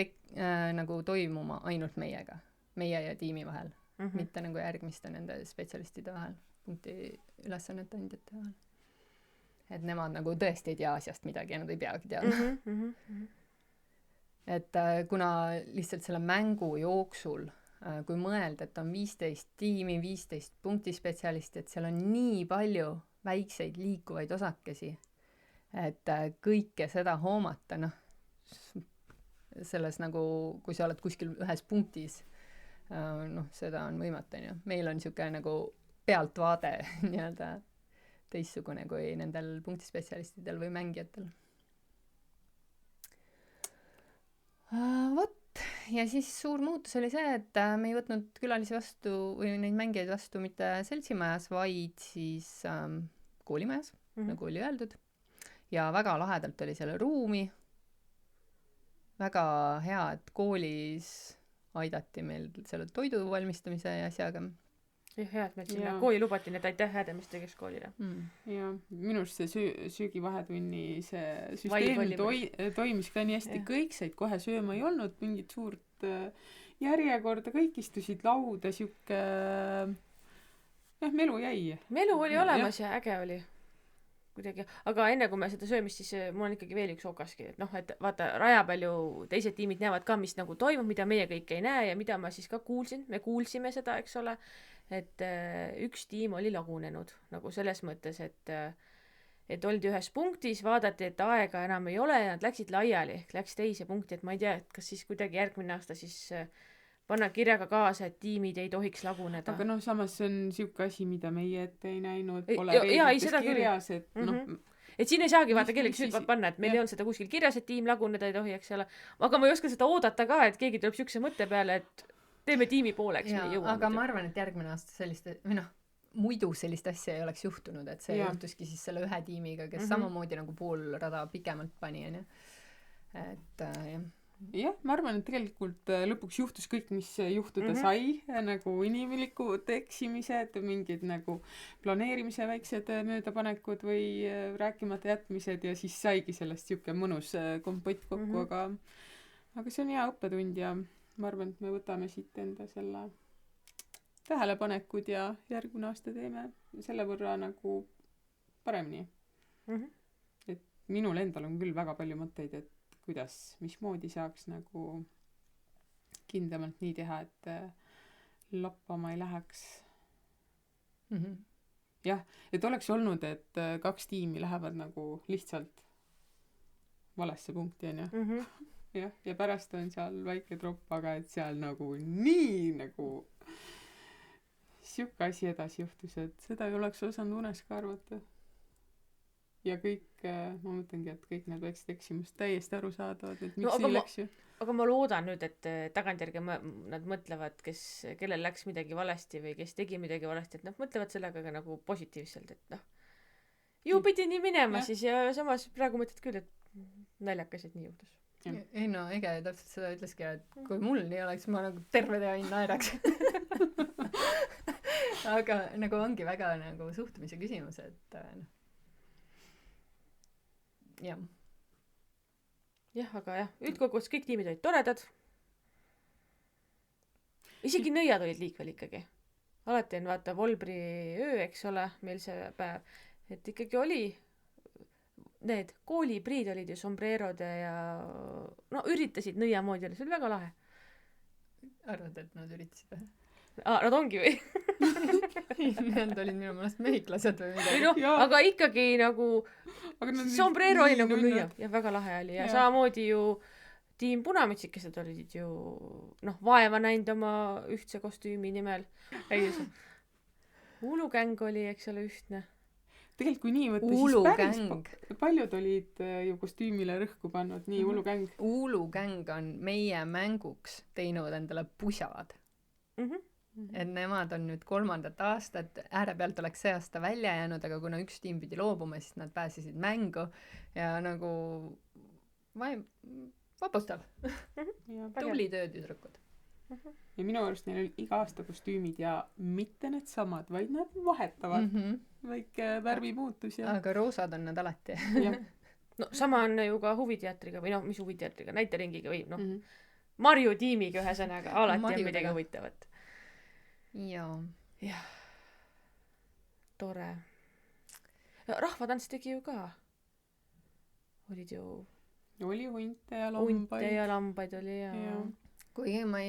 nagu toimuma ainult meiega, meie ja tiimi vahel, mitte nagu järgmiste nende spetsialistide vahel, punkti ülesannete andjate vahel. Et nemad nagu tõesti ei tea asjast midagi ja nad ei peagi teadma. Et kuna lihtsalt selle mängu jooksul, kui mõelda, et on 15 tiimi, 15 punktispetsialisti, et seal on nii palju väikseid liikuvaid osakesi, et kõike seda hoomata, noh, selles nagu, kui sa oled kuskil ühes punktis, noh, seda on võimatu, on ju. Meil on siuke nagu pealtvaade nii-öelda teistsugune kui nendel punktispetsialistidel või mängijatel. Vot, ja siis suur muutus oli see, et me ei võtnud külalisi vastu või neid mängijaid vastu mitte seltsimajas, vaid siis koolimajas, nagu oli öeldud. Ja väga lahedalt oli selle ruumi. Väga hea, et koolis aidati meil selle toidu valmistamise ja asjaga. Ja hea, et meil sinna kooli lubati, need aitäh Häädemeeste Keskkoolile. Ja minu arust see söögivahetunni see süsteem toimis ka nii hästi. Kõik said kohe sööma, ei olnud mingit suurt järjekorda, kõik istusid lauda, siuke melu jäi. Melu oli olemas ja äge oli. Kuidagi. Aga enne kui me seda söömist, siis mul on ikkagi veel üks okaski, et noh, et vaata, raja palju teised tiimid näevad ka, mis nagu toimub, mida meie kõik ei näe ja mida ma siis ka kuulsin, me kuulsime seda, eks ole, et üks tiim oli lagunenud, nagu selles mõttes, et oldi ühes punktis, vaadati, et aega enam ei ole ja nad läksid laiali, ehk läks teise punkti, et ma ei tea, et kas siis kuidagi järgmine aasta siis panna kirjaga kaasa, et tiimid ei tohiks laguneda. Aga noh, samas see on siuke asi, mida meie ette ei näinud, pole reeglites kirjas, et noh. Et siin ei saagi vaata kellegi süüd panna, et meil ei olnud seda kuskil kirjas, et tiim laguneda ei tohi, eks ole. Aga ma ei oska seda oodata ka, et keegi tuleb siukse mõtte peale, et teeme tiimi pooleks. Aga ma arvan, et järgmine aasta selliste, või noh, muidu sellist asja ei oleks juhtunud, et see juhtuski siis selle ühe tiimiga, kes samamoodi nagu pool rada pikemalt pani, on ju. Et jah. Jah, ma arvan, et tegelikult lõpuks juhtus kõik, mis juhtuda sai, nagu inimlikud eksimised, mingid nagu planeerimise väiksed möödapanekud või rääkimata jätmised ja siis saigi sellest siuke mõnus kompott kokku, aga see on hea õppetund ja ma arvan, et me võtame siit enda selle tähelepanekud ja järgmine aasta teeme selle võrra nagu paremini. Et minul endal on küll väga palju mõtteid, et kuidas, mismoodi saaks nagu kindlamalt nii teha, et lappama ei läheks. Jah, et oleks olnud, et 2 tiimi lähevad nagu lihtsalt valesse punkti, on ju. Jah, ja pärast on seal väike tropp, aga et seal nagu nii nagu siuke asi edasi juhtus, et seda ei oleks osanud unes ka arvata. Ja kõik, ma mõtlengi, et kõik need väiksed eksimused täiesti aru saadavad, et miks nii läks ju. Aga ma loodan nüüd, et tagantjärgi nad mõtlevad, kellel läks midagi valesti või kes tegi midagi valesti, et nad mõtlevad sellega ka nagu positiivselt, et noh, ju pidi nii minema siis ja samas praegu mõtled küll, et naljakas, et nii juhtus. Ei no, Ege täpselt seda ütleski, et kui mul nii oleks, ma nagu terve ain naeraks. Aga nagu ongi väga nagu suhtumise küsimus, et noh. Jah. Jah, aga jah, üldkokkuvõttes kõik tiimid olid toredad. Isegi nõiad olid liikvel ikkagi. Alati on vaata Volbri öö, eks ole, meil see päev. Et ikkagi oli need koolipriid olid ju sombrerode ja no üritasid nõia moodi, see oli väga lahe. Arvad, et nad üritasid või? Nad ongi või? Need olid minu meelest mehhiklased või midagi. No, aga ikkagi nagu sombrero oli nagu nõia ja väga lahe oli ja samamoodi ju tiim Punamütsikesed olid ju noh, vaeva näinud oma ühtse kostüümi nimel. Uulukäng oli, eks ole, ühtne. Tegelikult kui nii võtta, siis päris paljud olid ju kostüümile rõhku pannud, nii Uulukäng. Uulukäng on meie mänguks teinud endale pusad. Et nemad on nüüd 3. aastat, äärepealt oleks see aasta välja jäänud, aga kuna üks tiim pidi loobuma, siis nad pääsesid mängu ja nagu vapustav. Tubli töö tüdrukud. Ja minu arust neil oli iga aasta kostüümid ja mitte need samad, vaid nad vahetavad. Väike värvimuutus ja... Aga roosad on nad alati. No sama on ju ka huviteatriga või noh, mis huviteatriga, näiteringiga või noh, Marju tiimiga ühesõnaga, alati on midagi huvitavat. Jah. Tore. Rahvatants tegi ju ka. Olid ju... Oli hunte ja lambaid. Hunte ja lambaid oli ja... Kuigi ma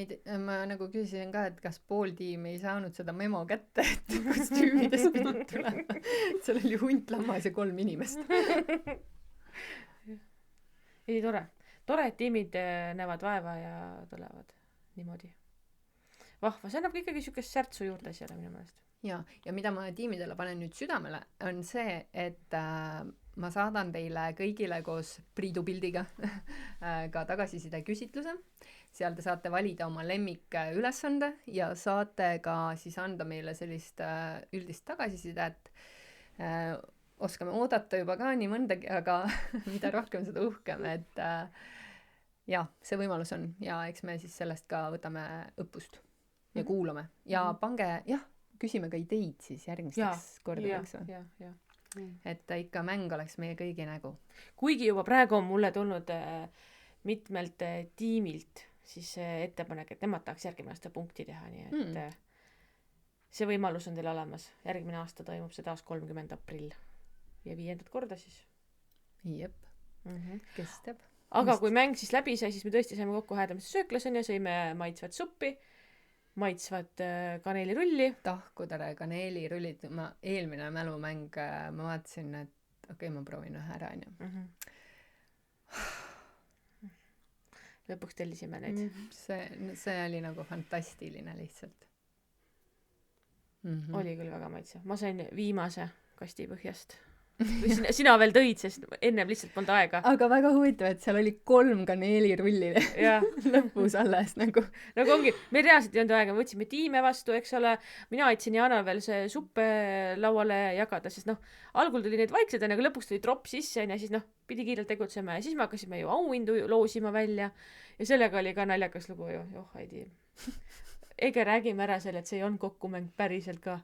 nagu küsisin ka, et kas pool tiimi ei saanud seda memo kätte, et kostüümides pidid tulema. Seal oli hunt, lammas ja 3 inimest. Ei, tore. Tore, et tiimid näevad vaeva ja tulevad niimoodi. Vahva, see annab ikkagi siukest särtsu juurde asjale minu meelest. Ja mida ma tiimidele panen nüüd südamele, on see, et ma saadan teile kõigile koos Priidu pildiga ka tagasiside küsitluse. Seal te saate valida oma lemmik ülesande ja saate ka siis anda meile sellist üldist tagasisidet. Oskame oodata juba ka nii mõndagi, aga mida rohkem seda uhkem, et see võimalus on ja eks me siis sellest ka võtame õppust ja kuulame ja pange, küsime ka ideid siis järgmisteks kordadeks. Et ikka mäng oleks meie kõigi nägu. Kuigi juba praegu on mulle tulnud mitmelt tiimilt siis ettepanek, et nemad tahaks järgmine aasta punkti teha, nii et see võimalus on teil olemas. Järgmine aasta toimub see taas 30. aprill ja 5. korda siis. Jep, kes teab. Aga kui mäng siis läbi sai, siis me tõesti saime kokku häädamist sööklaseni ja sõime maitsvat suppi, maitsvat kaneelirulli. Tahkudele kaneelirullid. Eelmine mälumäng ma vaatasin, et ma proovin ühe ära, lõpuks tellisime neid. See oli nagu fantastiline lihtsalt. Oli küll väga maitse. Ma sain viimase kasti põhjast. Sina veel tõid, sest ennem lihtsalt polnud aega. Aga väga huvitav, et seal oli 3 kaneelirulli lõpus alles nagu. Nagu ongi, meil reaalselt ei olnud aega, me võtsime tiime vastu, eks ole. Mina aitsin Jaanal veel see suppe lauale jagada, sest algul tuli neid vaikselt, aga lõpuks tuli tropp sisse ja siis pidi kiirelt tegutsema ja siis me hakkasime ju auhindu loosima välja ja sellega oli ka naljakas lugu ju. Ege, räägime ära selle, et see ei olnud kokkumäng päriselt ka.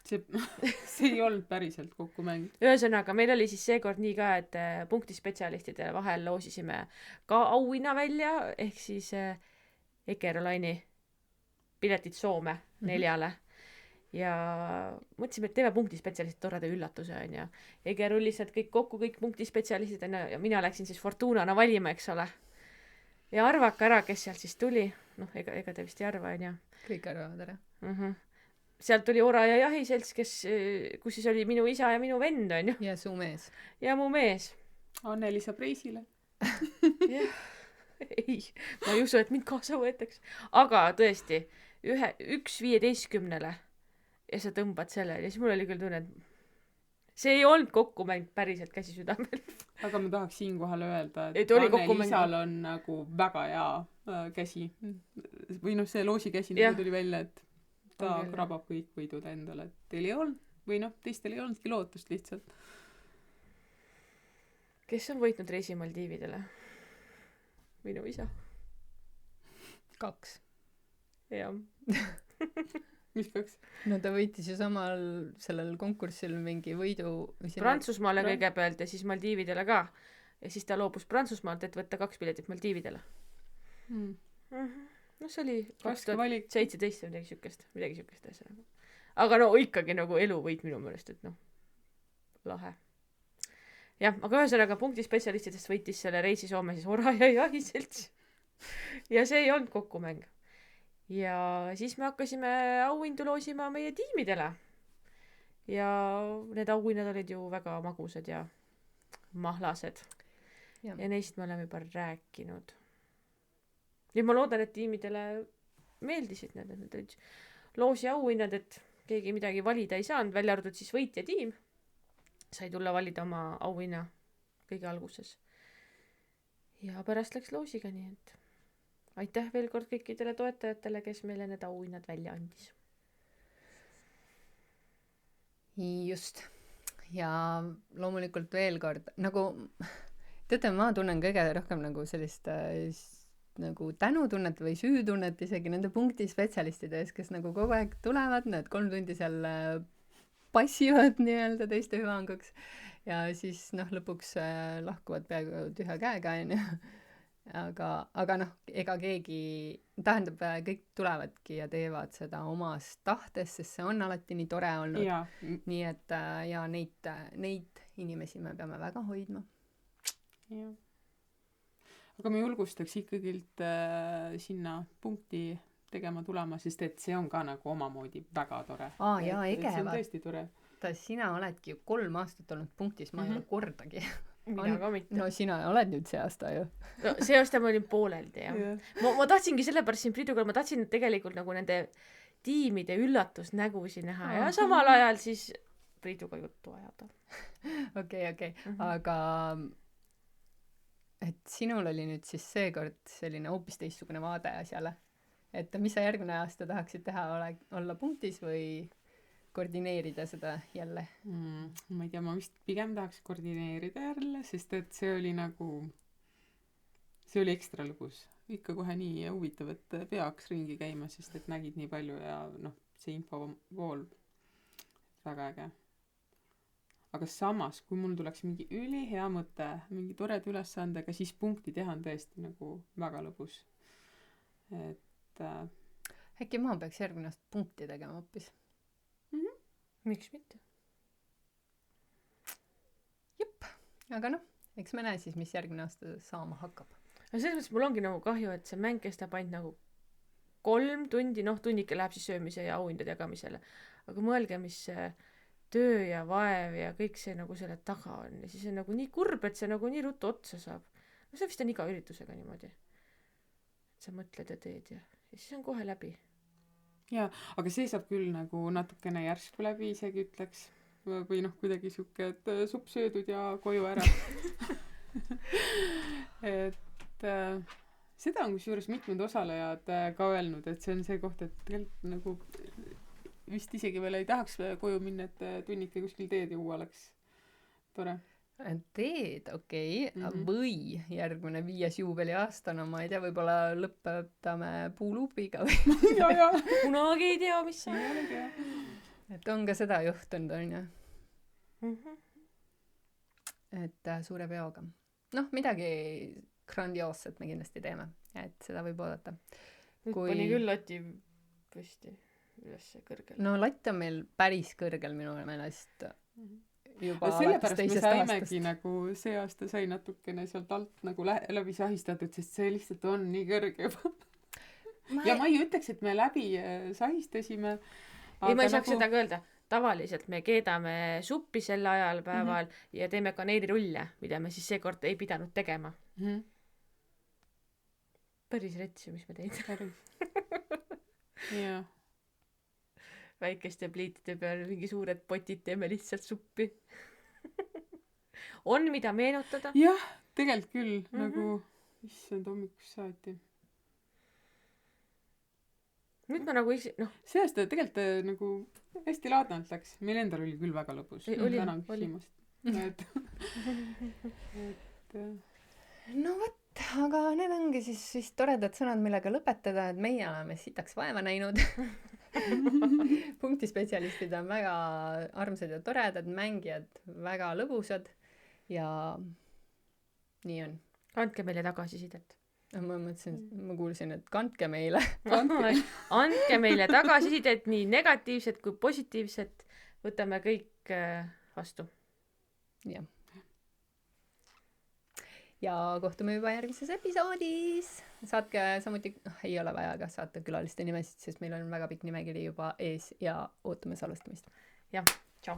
see ei olnud päriselt kokkumäng. ühesõnaga, meil oli siis seekord nii ka, et punktispetsialistide vahel loosisime ka auhinna välja, ehk siis Ekerolaini piletid Soome 4 ja mõtlesime, et teeme punktispetsialistid toreda üllatuse, onju. Ege rullis need kõik kokku, kõik punktispetsialistid, onju, ja mina läksin siis Fortunana valima, eks ole. Ja arvake ära, kes sealt siis tuli. Noh, ega te vist ei arva, onju. kõik arvavad ära. Sealt tuli Ora ja Jahiselts, kus siis oli minu isa ja minu vend, onju. ja su mees. Ja mu mees. Anneli saab reisile. Ei, ma ei usu, et mind kaasa võetaks. Aga tõesti, 1-15 ja sa tõmbad selle ja siis mul oli küll tunne, et see ei olnud kokkumäng päriselt käsi südamel. Aga ma tahaks siinkohal öelda, Et et oli Anneli kokkumäng. isal on nagu väga hea käsi. Või noh, see loosi käsi Jah. nagu tuli välja, et ta On küll, krabab kõik võidud endale. Et teil ei olnud, või noh, teistel ei olnudki lootust lihtsalt. Kes on võitnud reisi Maldiividele? Minu isa. 2. Jah. Mis 2? no ta võitis ju samal sellel konkursil mingi võidu. Prantsusmaale kõigepealt ja siis Maldiividele ka. Ja siis ta loobus Prantsusmaalt, et võtta 2 piletit Maldiividele. No see oli Raske valik. 2017 või midagi siukest asja. Aga no ikkagi nagu eluvõit minu meelest, et noh, lahe. Jah, aga ühesõnaga punktispetsialistidest võitis selle reisi Soome siis Ora ja Jahiselts. Ja see ei olnud kokkumäng. Ja siis me hakkasime auhindu loosima meie tiimidele. Ja need auhinnad olid ju väga magusad ja mahlased. Ja neist me oleme juba rääkinud. Ja ma loodan, et tiimidele meeldisid need olid loosi auhinnad, et keegi midagi valida ei saanud, välja arvatud siis võitja tiim. Sai tulla valida oma auhinna kõige alguses. Ja pärast läks loosiga, nii et aitäh veel kord kõikidele toetajatele, kes meile need auhinnad välja andis. Just. Ja loomulikult veel kord, nagu teate, ma tunnen kõige rohkem nagu sellist nagu tänutunnet või süütunnet isegi nende punktispetsialistide ees, kes nagu kogu aeg tulevad, need 3 tundi seal passivad nii-öelda teiste hüvanguks ja siis noh, lõpuks lahkuvad peaaegu tühja käega, onju. Aga noh, ega keegi, tähendab, kõik tulevadki ja teevad seda omast tahtest, sest see on alati nii tore olnud. Ja. Nii et ja neid inimesi me peame väga hoidma. Ja. Aga ma julgustaks ikkagilt sinna punkti tegema tulema, sest et see on ka nagu omamoodi väga tore. Jaa, Ege, see on tõesti tore. Sina oledki ju 3 aastat olnud punktis, ma ei ole kordagi. Mina ka mitte. No sina oled nüüd see aasta ju. No, see aasta ma olin pooleldi, jah. Ma tahtsingi sellepärast siin Priiduga, ma tahtsin tegelikult nagu nende tiimide üllatusnägusi näha ja samal ajal siis Priiduga juttu ajada. Okei. Aga et sinul oli nüüd siis seekord selline hoopis teistsugune vaade asjale. Et mis sa järgmine aasta tahaksid teha, olla punktis või koordineerida seda jälle? Ma ei tea, ma vist pigem tahaks koordineerida jälle, sest et see oli ekstra lõbus. Ikka kohe nii huvitav, et peaks ringi käima, sest et nägid nii palju ja noh, see infovool väga äge. Aga samas, kui mul tuleks mingi ülihea mõte, mingi toreda ülesandega, siis punkti teha on tõesti nagu väga lõbus. Et äkki ma peaks järgmine aasta punkti tegema hoopis? Miks mitte? Jep, aga noh, eks me näe siis, mis järgmine aasta saama hakkab. Aga selles mõttes mul ongi nagu kahju, et see mäng kestab ainult nagu 3 tundi, noh tunnike läheb siis söömise ja auhindade jagamisele. Aga mõelge, mis töö ja vaev ja kõik see nagu selle taga on ja siis on nagu nii kurb, et see nagu nii ruttu otsa saab. No see vist on iga üritusega niimoodi. Et sa mõtled ja teed ja siis on kohe läbi. Jaa, aga see saab küll nagu natukene järsku läbi, isegi ütleks. Või noh, kuidagi siuke, et supp söödud ja koju ära. Et seda on kusjuures mitmed osalejad ka öelnud, et see on see koht, et tegelikult nagu vist isegi veel ei tahaks koju minna, et tunnike kuskil teed juua oleks tore. Teed, okei. Või järgmine 5. juubeliaastana, ma ei tea, võib-olla lõpetame puuluupiga või? Ja. Kunagi ei tea, mis on. et on ka seda juhtunud, onju, Mhm. et suure peoga. Noh, midagi grandioosset me kindlasti teeme, et seda võib oodata. nüüd Kui- pani küll lati püsti ülesse kõrgele. No latt on meil päris kõrgel minu meelest juba alates sellepärast me teisest saimegi aastast. nagu see aasta sai natukene sealt alt nagu läbi sahistatud, sest see lihtsalt on nii kõrge juba. Ja ma ei ütleks, et me läbi sahistasime. ei, ma ei saaks seda ka öelda. Tavaliselt me keedame suppi sel ajal päeval ja teeme kaneelirulle, mida me siis seekord ei pidanud tegema. Päris retsi, mis me teinud. Päris. Jah. Väikeste pliitide peal mingi suured potid teeme lihtsalt suppi. On mida meenutada. Jah, tegelikult küll nagu issand hommikust saati. Nüüd ma nagu noh, See aasta tegelikult nagu hästi laadnalt läks. Meil endal oli küll väga lõbus. Ei, oli, Tänan oli. küsimast. No vot, aga need ongi siis vist toredad sõnad, millega lõpetada, et meie oleme sitaks vaeva näinud. Punktispetsialistid on väga armsad ja toredad, mängijad väga lõbusad ja nii on. andke meile tagasisidet. Ma mõtlesin, ma kuulsin, et kandke meile. Andke meile tagasisidet, nii negatiivset kui positiivset. Võtame kõik vastu. Jah. Ja kohtume juba järgmises episoodis. Saatke samuti, ei ole vaja ka saata külaliste nimesid, sest meil on väga pikk nimekiri juba ees ja ootame salvestamist. Jah, tšau.